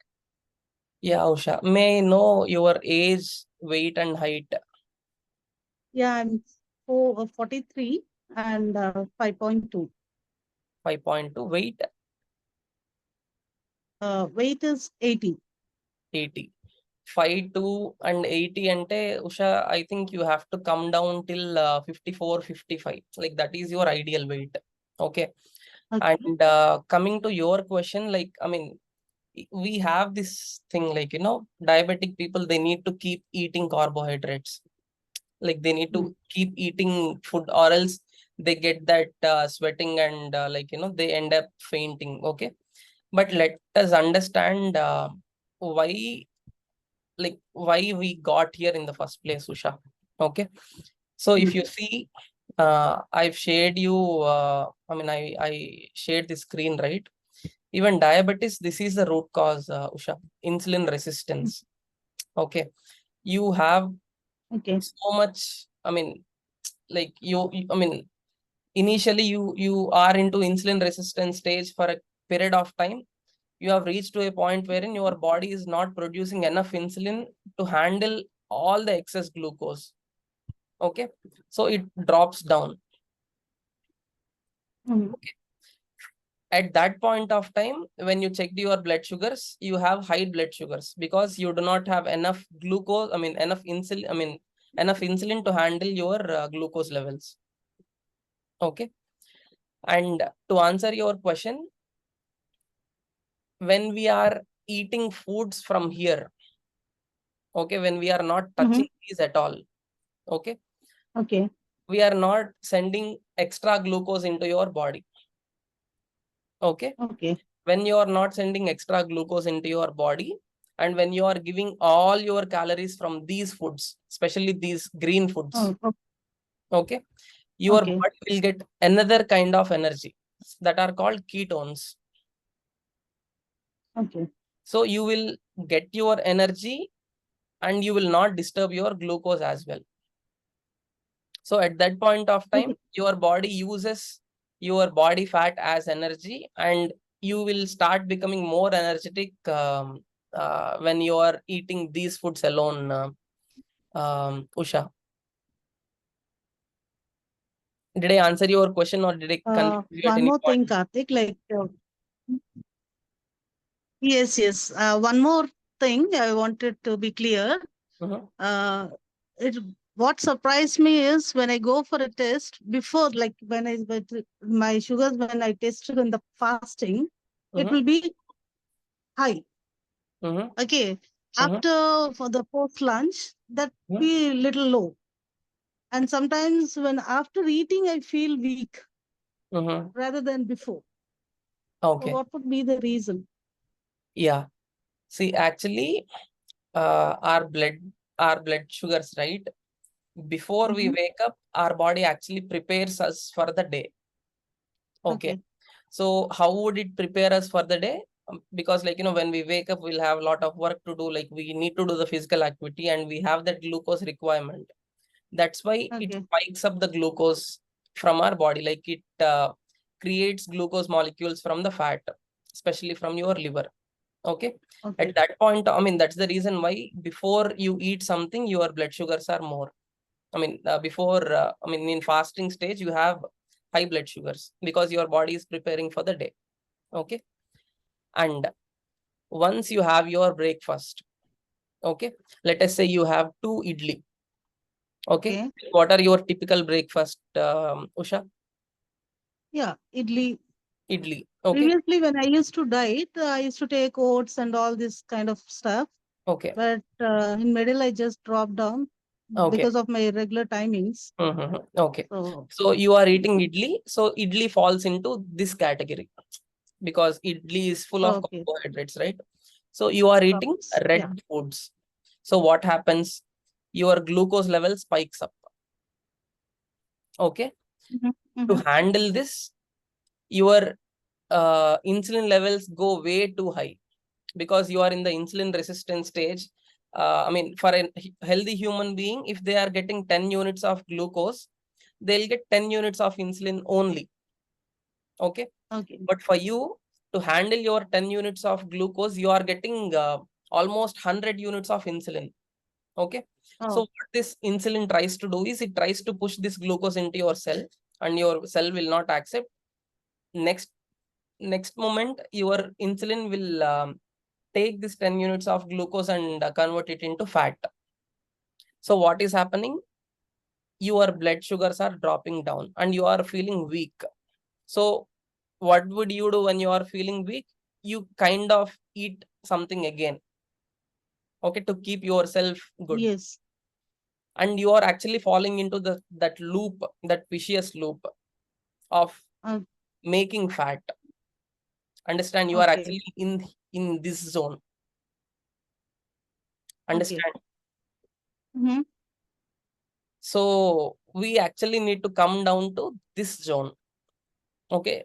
Speaker 2: Yeah Usha, may know your age, weight and height?
Speaker 4: Yeah, I'm 43 and 5.2.
Speaker 2: 5.2. Weight?
Speaker 4: Weight is 80.
Speaker 2: 80. 5'2" and 80 అంటే Usha, I think you have to come down till 54, 55. Like that is your ideal weight. Okay.
Speaker 4: Okay.
Speaker 2: And coming to your question, like I mean we have this thing, like, you know, diabetic people, they need to keep eating carbohydrates. Like they need to keep eating food, or else they get that sweating and like, you know, they end up fainting. Okay, but let us understand why, like why we got here in the first place, Usha. Okay, so if you see, I've shared you I mean I shared the screen, right? Even diabetes, this is the root cause, Usha. Insulin resistance. Okay, you have
Speaker 4: Okay.
Speaker 2: so much, I mean, like I mean, initially you are into insulin resistance stage for a period of time. You have reached to a point wherein your body is not producing enough insulin to handle all the excess glucose. Okay, so it drops down. Okay. At that point of time, when you check your blood sugars, you have high blood sugars because you do not have enough glucose, I mean enough insulin to handle your glucose levels. Okay, and to answer your question, when we are eating foods from here, Okay, when we are not touching these at all, okay,
Speaker 4: Okay.
Speaker 2: we are not sending extra glucose into your body. Okay.
Speaker 4: Okay.
Speaker 2: When you are not sending extra glucose into your body, and when you are giving all your calories from these foods, especially these green foods, okay, your
Speaker 4: Okay.
Speaker 2: body will get another kind of energy that are called ketones.
Speaker 4: Okay.
Speaker 2: So you will get your energy and you will not disturb your glucose as well. So at that point of time, your body uses your body fat as energy, and you will start becoming more energetic when you are eating these foods alone, Usha. Did I answer your question, or did I confuse you at
Speaker 4: One
Speaker 2: any
Speaker 4: more
Speaker 2: point?
Speaker 4: thing, Karthik, like, yes. One more thing I wanted to be clear. Uh, it What surprised me is when I go for a test before, like when my sugars, when I tested in the fasting, it will be high. Okay. After for the post lunch, that be little low. And sometimes when after eating, I feel weak rather than before.
Speaker 2: Okay.
Speaker 4: So what would be the reason?
Speaker 2: Yeah. See, actually, our blood sugars, right? Before we wake up, our body actually prepares us for the day. Okay. So how would it prepare us for the day? Because, like, when we wake up, we'll have a lot of work to do. Like, we need to do the physical activity and we have that glucose requirement. That's why it spikes up the glucose from our body. Like, it creates glucose molecules from the fat, especially from your liver. Okay. At that point, I mean, that's the reason why before you eat something, your blood sugars are more. I mean, in fasting stage, you have high blood sugars because your body is preparing for the day. Okay. And once you have your breakfast, okay, let us say you have 2 idli. Okay. What are your typical breakfast, Usha?
Speaker 4: Yeah, idli.
Speaker 2: Idli. Okay.
Speaker 4: Previously, when I used to diet, I used to take oats and all this kind of stuff.
Speaker 2: Okay.
Speaker 4: But in middle, I just dropped down because of my regular timings.
Speaker 2: Okay. So you are eating idli. So idli falls into this category because idli is full of carbohydrates, right? So you are eating red foods. So what happens? Your glucose level spikes up. Okay. To handle this, your insulin levels go way too high because you are in the insulin resistant stage. For a healthy human being, if they are getting 10 units of glucose, they'll get 10 units of insulin only. Okay. But for you to handle your 10 units of glucose, you are getting almost 100 units of insulin. Okay. So what this insulin tries to do is it tries to push this glucose into your cell, and your cell will not accept. Next moment, your insulin will take this 10 units of glucose and convert it into fat. So what is happening? Your blood sugars are dropping down and you are feeling weak. So what would you do when you are feeling weak? You kind of eat something again, okay, to keep yourself good.
Speaker 4: Yes.
Speaker 2: And you are actually falling into that loop, that vicious loop of making fat. Understand? You are actually in this zone. Understand? So we actually need to come down to this zone. Okay.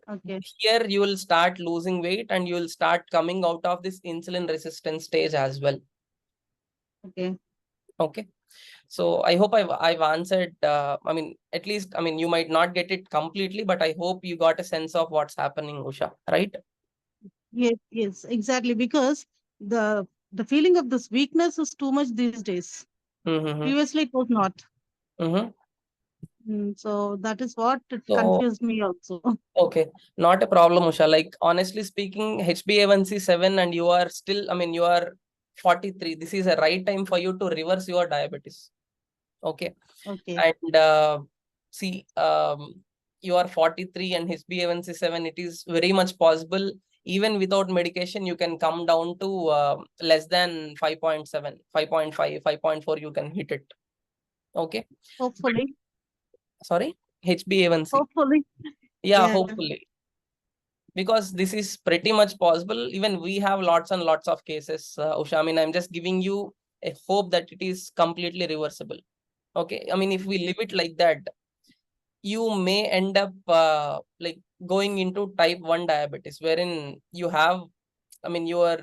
Speaker 2: Here you will start losing weight and you will start coming out of this insulin resistance stage as well. Okay. So I hope I've answered. At least, you might not get it completely, but I hope you got a sense of what's happening, Usha, right?
Speaker 4: Yes, exactly. Because the feeling of this weakness is too much these days. Previously, it was not. So that is what confused me also.
Speaker 2: Okay, not a problem, Usha. Like, honestly speaking, HbA1c 7 and you are still, you are 43. This is a right time for you to reverse your diabetes. Okay. And see, you are 43 and HbA1c 7, it is very much possible even without medication you can come down to less than 5.7, 5.5, 5.4 you can hit it. Okay,
Speaker 4: Hopefully.
Speaker 2: sorry, HbA1c.
Speaker 4: Hopefully.
Speaker 2: Yeah,
Speaker 4: Yeah.
Speaker 2: hopefully, because this is pretty much possible. Even we have lots and lots of cases, Usha. I mean, I'm just giving you a hope that it is completely reversible. Okay, I mean, if we leave it like that, you may end up like going into type 1 diabetes, wherein you have, I mean, your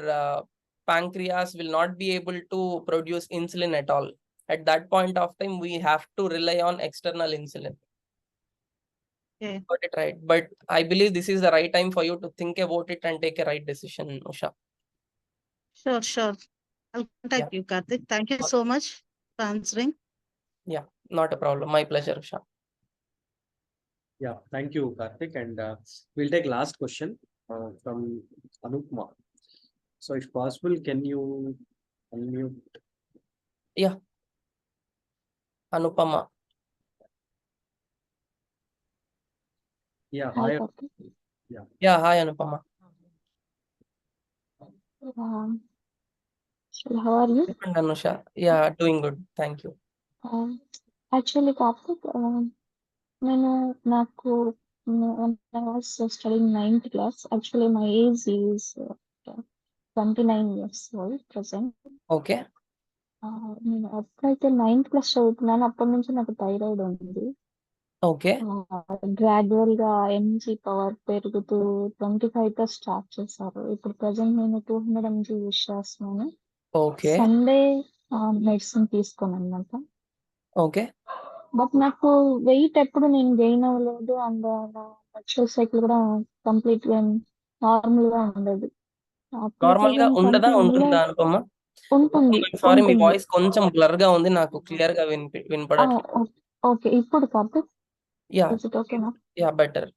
Speaker 2: pancreas will not be able to produce insulin at all. At that point of time, we have to rely on external insulin.
Speaker 4: Okay.
Speaker 2: Got it right. But I believe this is the right time for you to think about it and take a right decision, Usha.
Speaker 4: Sure. I'll contact you, Karthik. Thank you so much for answering.
Speaker 2: Yeah, not a problem. My pleasure, Usha.
Speaker 1: Yeah, thank you, Karthik. And we'll take last question from Anupma. So, if possible, can you unmute?
Speaker 2: Yeah, Anupama.
Speaker 1: Yeah,
Speaker 5: Hi,
Speaker 1: hi.
Speaker 5: Karthik.
Speaker 2: Yeah, hi, Anupama.
Speaker 5: So how are you?
Speaker 2: And Anusha. Yeah, doing good. Thank you.
Speaker 5: Actually, Karthik, నేను నాకు when I was studying 9th class, actually my age is 29 years old present.
Speaker 2: Okay.
Speaker 5: నేను ఎప్పుడైతే 9th class చదువుతున్నానో అప్పటి నుంచి నాకు thyroid ఉంది.
Speaker 2: Okay.
Speaker 5: Gradual గా MG power పెరుగుతూ 25 తో స్టార్ట్ చేశారు. ఇప్పుడు ప్రెసెంట్ నేను 200 mg యూజ్ చేస్తున్నాను.
Speaker 2: Okay.
Speaker 5: సండే మెడిసిన్ తీసుకోను అనమాట.
Speaker 2: Okay.
Speaker 5: బట్ నాకు వెయిట్ ఎప్పుడు నేను గెయిన్ అవ్వలేదు అండ్ మెన్స్ట్రువల్ సైకిల్ కూడా కంప్లీట్ గా నార్మల్ గా ఉండదు.
Speaker 2: నార్మల్ గా ఉండదా ఉంటుందా అనుపమ?
Speaker 5: ఉంటుంది.
Speaker 2: సారీ, మీ వాయిస్ కొంచెం బ్లర్ గా ఉంది, నాకు క్లియర్ గా వినపడట్లేదు.
Speaker 5: ఓకే, ఇప్పుడు కాదు.
Speaker 2: యా,
Speaker 5: ఓకేనా?
Speaker 2: Yeah, better.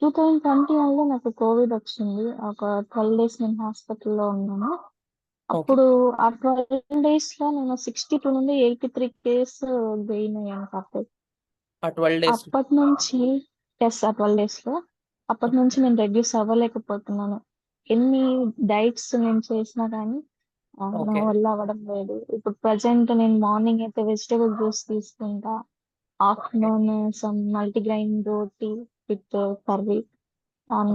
Speaker 5: 2021 లో నాకు కోవిడ్ వచ్చింది. ఒక 12 days నేను హాస్పిటల్లో ఉన్నాను. అప్పుడు ఆ 12 days లో నేను 62 నుండి 83 kgs గెయిన్ అయ్యాను. కాబట్టి
Speaker 2: ఆ 12 days
Speaker 5: అప్పటి నుంచి ఆ 12 days లో అప్పటి నుంచి నేను రెడ్యూస్ అవ్వలేకపోతున్నాను. ఎన్ని డైట్స్ నేను చేసినా కానీ నా వల్ల అవ్వడం లేదు. ఇప్పుడు ప్రజెంట్ నేను మార్నింగ్ అయితే వెజిటేబుల్ జ్యూస్ తీసుకుంటా, afternoon some multigrain roti with curry,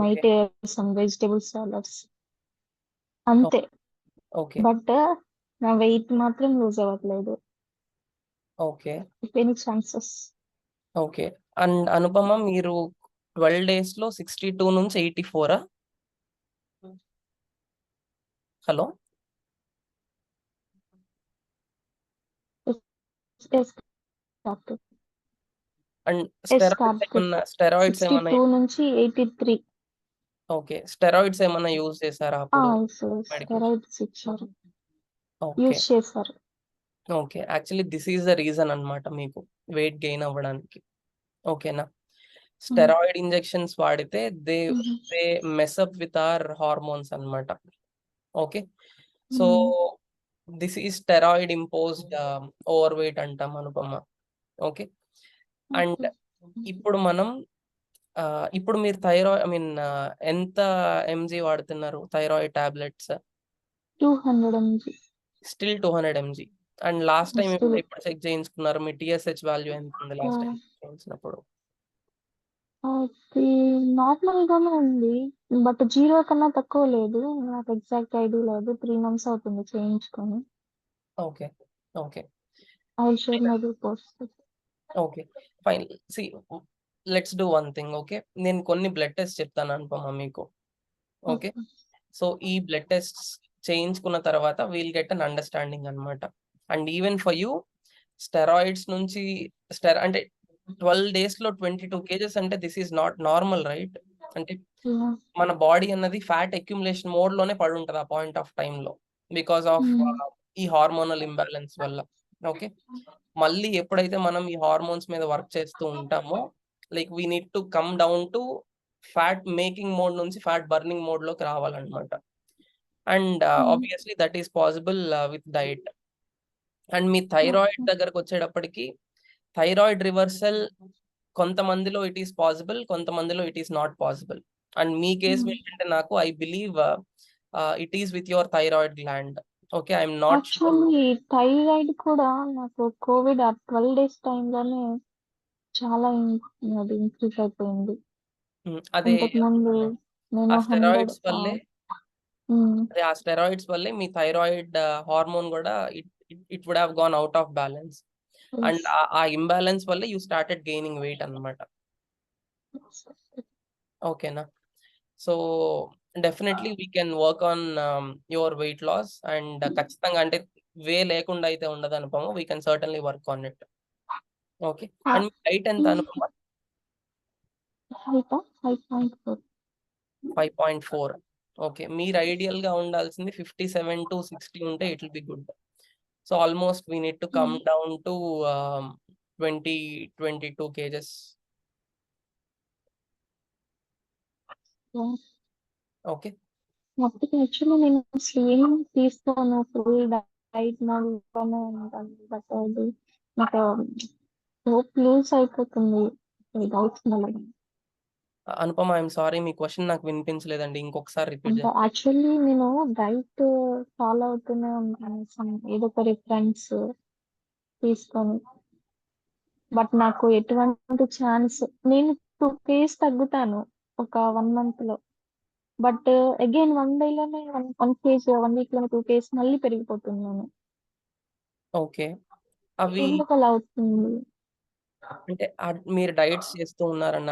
Speaker 5: night some vegetable salads, అంతే. బట్ నా వెయిట్ మాత్రం లూజ్ అవ్వట్లేదు.
Speaker 2: Okay.
Speaker 5: Any chances?
Speaker 2: Okay. And Anupama, మీరు 12 days లో 62 నుంచి 84? హలో, అండ్ స్టెరాయిడ్స్ ఏమన్నా?
Speaker 5: 62 నుంచి 83.
Speaker 2: ఓకే, స్టెరాయిడ్స్ ఏమన్నా యూజ్ చేశారా అప్పుడు?
Speaker 5: స్టెరాయిడ్స్ ఇచ్చారు,
Speaker 2: ఓకే.
Speaker 5: యూజ్ చేశారు.
Speaker 2: Okay, actually this is the reason అన్నమాట మీకు వెయిట్ గెయిన్ అవ్వడానికి. ఓకేనా? స్టెరాయిడ్ ఇంజెక్షన్స్ వాడితే they mess up with our hormones అన్నమాట. Okay, so this is steroid imposed over weight అంటాం అనుపమ. ఓకే, అండ్ ఇప్పుడు మనం ఇప్పుడు మీరు థైరాయిడ్, ఐ మీన్ ఎంత ఎంజీ వాడుతున్నారు thyroid tablets?
Speaker 5: 200 mg.
Speaker 2: Still 200 mg. And last time ఇప్పుడు చెక్ చేయించుకున్నారు, మీ TSH వాల్యూ ఎంత ఉంది లాస్ట్ టైం చేయించినప్పుడు?
Speaker 5: అది నార్మల్ గానే ఉంది, బట్ 0 కన్నా తక్కువ లేదు. నాకు ఎగ్జాక్ట్ ఐడియా లేదు. 3 months అవుతుంది చేయించుకొని.
Speaker 2: Okay. Okay.
Speaker 5: I will share my reports.
Speaker 2: Okay, fine. See, let's do one thing. Okay, నేను కొన్ని బ్లడ్ టెస్ట్ చెప్తాను అనుపమ మీకు. ఓకే, సో ఈ బ్లడ్ టెస్ట్ చేయించుకున్న తర్వాత వీల్ గెట్ అన్ అండర్స్టాండింగ్ అనమాట. And even for you, steroids నుంచి అంటే 12 days లో 22 kgs అంటే this is not normal, right? అంటే మన బాడీ అన్నది ఫ్యాట్ అక్యుములేషన్ మోడ్ లోనే పడి ఉంటుంది ఆ పాయింట్ ఆఫ్ టైమ్ లో, బికాస్ ఆఫ్ ఈ హార్మోనల్ ఇంబ్యాలెన్స్ వల్ల. ఓకే, మళ్ళీ ఎప్పుడైతే మనం ఈ హార్మోన్స్ మీద వర్క్ చేస్తూ ఉంటామో, like we need to come down to fat making mode నుంచి ఫ్యాట్ బర్నింగ్ మోడ్ లోకి రావాలన్నమాట. And obviously that is possible with diet. And me thyroid దగ్గరకు వచ్చేటప్పటికి థైరాయిడ్ రివర్సల్ కొంతమందిలో ఇట్ ఈస్ పాసిబుల్, కొంతమందిలో it is not possible. And me case ఏంటంటే నాకు I believe it is with your thyroid gland. Okay, I'm not sure.
Speaker 5: Actually thyroid కూడా నాకు Covid 12 days టైంలోనే చాలా అది ఇంక్రీజ్ అయిపోయింది.
Speaker 2: అదే
Speaker 5: ఇంతకుముందు నేను
Speaker 2: ఆ
Speaker 5: 100
Speaker 2: స్టెరాయిడ్స్ వల్లే అదే ఆ స్టెరాయిడ్స్ వల్లే మీ థైరాయిడ్ హార్మోన్ కూడా it would have gone out of balance. And ఆ ఇంబ్యాలెన్స్ వల్ల యూ స్టార్టెడ్ గెయినింగ్ వెయిట్ అన్నమాట. ఓకేనా? So definitely we can work on your weight loss. And ఖచ్చితంగా అంటే వే లేకుండా అయితే ఉండదు Anupama. We can certainly work on it. Okay, and మీ హైట్ ఎంత అనుపమ?
Speaker 5: 5.4.
Speaker 2: 5.4. ఓకే, మీరు ఐడియల్ గా ఉండాల్సింది 57 to 60 ఉంటే it will be good. So almost we need to come down to 22 kgs. Okay,
Speaker 5: actually నేను స్లిమ్ తీసుకోను, ఫుల్ డైట్ మోడ్లోనే ఉంటాను. బట్ అది నాకు హోప్ లూజ్ అయిపోతుంది డౌట్స్ వల్ల.
Speaker 2: Anupama I'm sorry, me question నాకు వినిపించలేదండి, ఇంకొకసారి రిపీట్
Speaker 5: అంటే యాక్చువల్లీ నేను డైట్ ఫాలో అవుతూనే ఉన్నాను, ఏదో ఒక రిఫరెన్స్ తీసుకొని. బట్ నాకు ఎటువంటి ఛాన్స్, నేను 2 kgs తగ్గుతాను ఒక 1 month లో. బట్ అగైన్ 1 day లోనే 1 kg, 1 week లోనే 2 kgs మళ్ళీ పెరిగిపోతున్నాను.
Speaker 2: ఓకే, అవి
Speaker 5: ఎందుకు అలా అవుతుంది?
Speaker 2: అంటే మీరు డైట్స్ చేస్తూ ఉన్నారన్న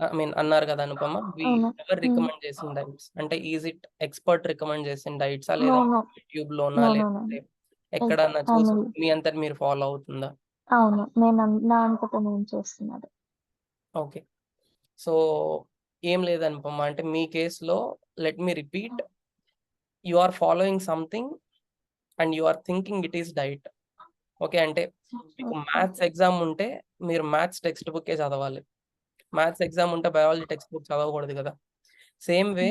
Speaker 2: ఐ మీన్ అన్నారు కదా అనుపమ.
Speaker 5: అవును.
Speaker 2: ఎవరు రికమెండ్ చేసిన డైట్స్ అంటే ఈజ్ ఇట్ ఎక్స్పర్ట్ రికమెండ్ చేసిన డైట్సా,
Speaker 5: No,
Speaker 2: లేదా
Speaker 5: no,
Speaker 2: యూట్యూబ్ లోనా,
Speaker 5: no, no, no.
Speaker 2: లేకపోతే ఎక్కడన్నా చూసి
Speaker 5: అవును,
Speaker 2: మీ అంతటి మీరు ఫాలో అవుతుందా?
Speaker 5: అవును, నేను నా అంతటా నేను చేస్తున్నాను.
Speaker 2: ఓకే, సో ఏం లేదనుపమ, అంటే మీ కేసులో let me repeat, you are following something and you are thinking it is diet. Okay, అంటే మీకు మ్యాథ్స్ ఎగ్జామ్ ఉంటే మీరు మ్యాథ్స్ టెక్స్ట్ బుక్కే చదవాలి. మ్యాథ్స్ ఎగ్జామ్ ఉంటే బయాలజీ టెక్స్ట్ బుక్ చదవకూడదు కదా. సేమ్ వే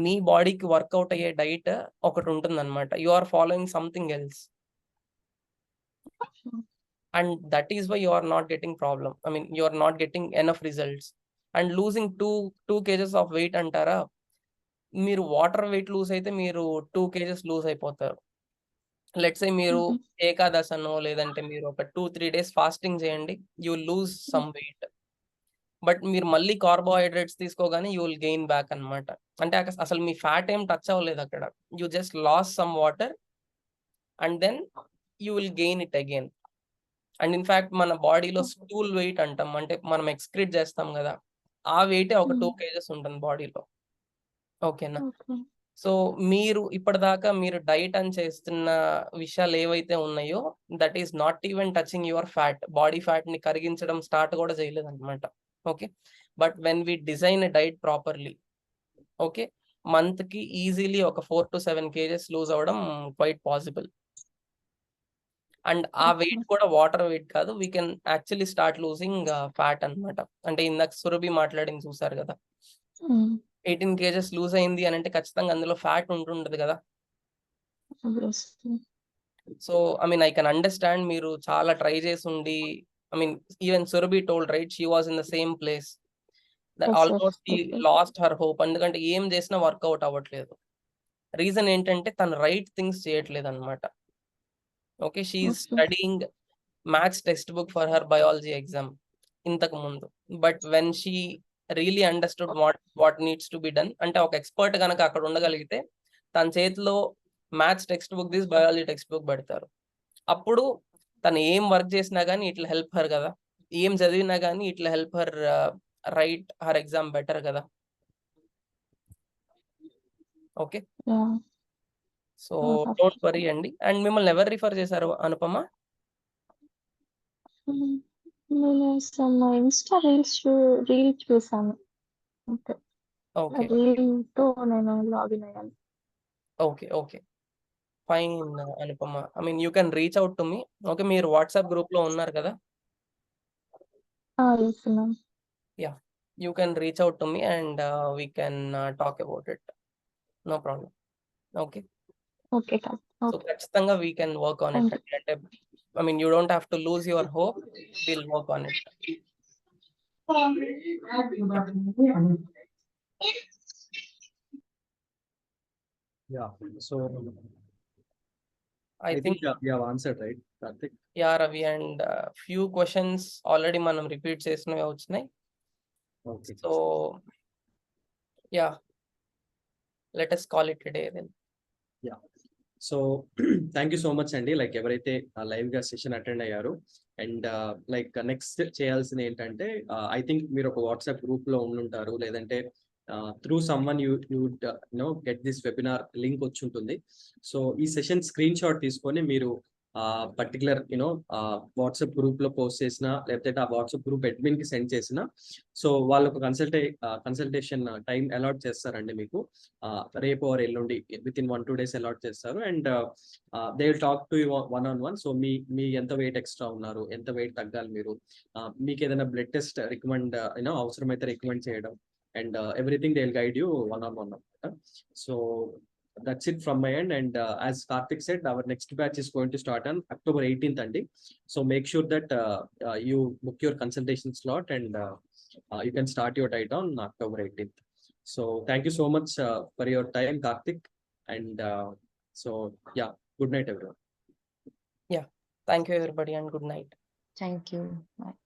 Speaker 2: మీ బాడీకి వర్కౌట్ అయ్యే డైట్ ఒకటి ఉంటుంది అనమాట. You are following something else and that is why you are not getting problem. I mean you are not getting enough results. And losing 2 kgs of weight అంటారా, మీరు water weight lose అయితే మీరు 2 kgs lose అయిపోతారు. Let's say మీరు ఏకాదశనో లేదంటే మీరు ఒక 2-3 days ఫాస్టింగ్ చేయండి, you lose some weight. But మీరు మళ్ళీ కార్బోహైడ్రేట్స్ తీసుకోగానే యూ విల్ గెయిన్ బ్యాక్ అన్నమాట. అంటే అసలు మీ ఫ్యాట్ ఏం టచ్ అవ్వలేదు అక్కడ. You just loss some water and then you will gain it again. And in fact మన బాడీలో స్టూల్ వెయిట్ అంటాం, అంటే మనం ఎక్స్క్రీట్ చేస్తాం కదా, ఆ వెయిటే ఒక 2 kgs ఉంటుంది బాడీలో. ఓకేనా? సో మీరు ఇప్పటిదాకా మీరు డైట్ అని చేస్తున్న విషయాలు ఏవైతే ఉన్నాయో that is not even touching your fat. Body fat ని కరిగించడం స్టార్ట్ కూడా చేయలేదు అనమాట. Okay, but when we design a diet properly, okay, month కి ఈజీలీ ఒక 4 to 7 kgs లూజ్ అవ్వడం క్వైట్ పాసిబుల్. అండ్ ఆ వెయిట్ కూడా వాటర్ వెయిట్ కాదు, we can actually start losing fat అన్నమాట. అంటే ఇందాక సురభి మాట్లాడింది చూసారు కదా, 18 kgs లూజ్ అయింది అని అంటే ఖచ్చితంగా అందులో ఫ్యాట్ ఉంటుంటది కదా. So I mean I can understand, మీరు చాలా ట్రై చేసి ఉండి, I mean even Surabhi told right, she was in the same place that almost she lost her hope. ఎందుకంటే ఏం చేసినా వర్కౌట్ అవ్వట్లేదు. రీజన్ ఏంటంటే తను రైట్ థింగ్స్ చేయట్లేదు అనమాట. Okay, she is studying maths text book for her biology exam ఇంతకు ముందు. But when she really understood what needs to be done, అంటే ఒక ఎక్స్పర్ట్ కనుక అక్కడ ఉండగలిగితే తన చేతిలో మ్యాథ్స్ టెక్స్ట్ బుక్ తీసి బయాలజీ టెక్స్ట్ బుక్ పెడతారు. అప్పుడు తను ఏం వర్క్ చేసినా కానీ ఇట్లా హెల్ప్ హర్ కదా, ఏం చదివినా కానీ ఇట్లా help her write her exam better కదా. ఓకే, సో డోంట్ వరీ అండి. అండ్ మిమ్మల్ని ఎవరు రిఫర్ చేశారు అనుపమ?
Speaker 5: నేను ఇన్స్టా రీల్ చూసాను,
Speaker 2: ఓకే
Speaker 5: రీల్ తో నేను లాగిన్ అయ్యాను.
Speaker 2: Okay okay fine Anupama, I mean you can reach out to me. Okay, మీరు వాట్సాప్ గ్రూప్ లో ఉన్నారు కదా? Yeah, you can reach out to me and we can talk about it, no problem. Okay, so ఖచ్చితంగా we can work on it. అంటే I mean you don't have to lose your hope, will work on it.
Speaker 1: Yeah. So
Speaker 2: I
Speaker 1: I
Speaker 2: think
Speaker 1: think we have answered, right, Karthik?
Speaker 2: yeah, Ravi, and few questions already మనం repeat చేసినవి వచ్చినాయి.
Speaker 1: Okay.
Speaker 2: So yeah, let us call it a day then.
Speaker 1: Yeah. So thank you so much అండి, like ఎవరైతే live గా session attend అయ్యారు. And like next చేయాల్సింది ఏంటంటే, I think మీరు ఒక వాట్సాప్ గ్రూప్ లో ఉండుంటారు, లేదంటే through someone you get this webinar link వచ్చి ఉంటుంది. సో ఈ సెషన్ స్క్రీన్ షాట్ తీసుకొని మీరు పర్టికులర్ వాట్సాప్ గ్రూప్ లో పోస్ట్ చేసిన, లేకపోతే ఆ వాట్సాప్ గ్రూప్ అడ్మిన్ కి సెండ్ చేసిన, సో వాళ్ళకు కన్సల్టేషన్ టైం అలాట్ చేస్తారండి మీకు. రేపు ఆర్ ఎల్లుండి విత్ ఇన్ 1-2 days అలాట్ చేస్తారు. And they will talk to you 1-on-1. So మీ ఎంత వెయిట్ ఎక్స్ట్రా ఉన్నారు, ఎంత వెయిట్ తగ్గాలి మీరు, మీకు ఏదైనా బ్లడ్ టెస్ట్ రికమెండ్ అవసరమైతే రికమెండ్ చేయడం, and everything they will guide you 1-on-1 అనమాట. So that's it from my end. And as Karthik said, our next batch is going to start on October 18th andi. So make sure that you book your consultation slot, and you can start your diet on October 18th. So thank you so much for your time, Karthik. And so yeah, good night everyone.
Speaker 2: Yeah, thank you everybody and good night.
Speaker 3: Thank you. Bye.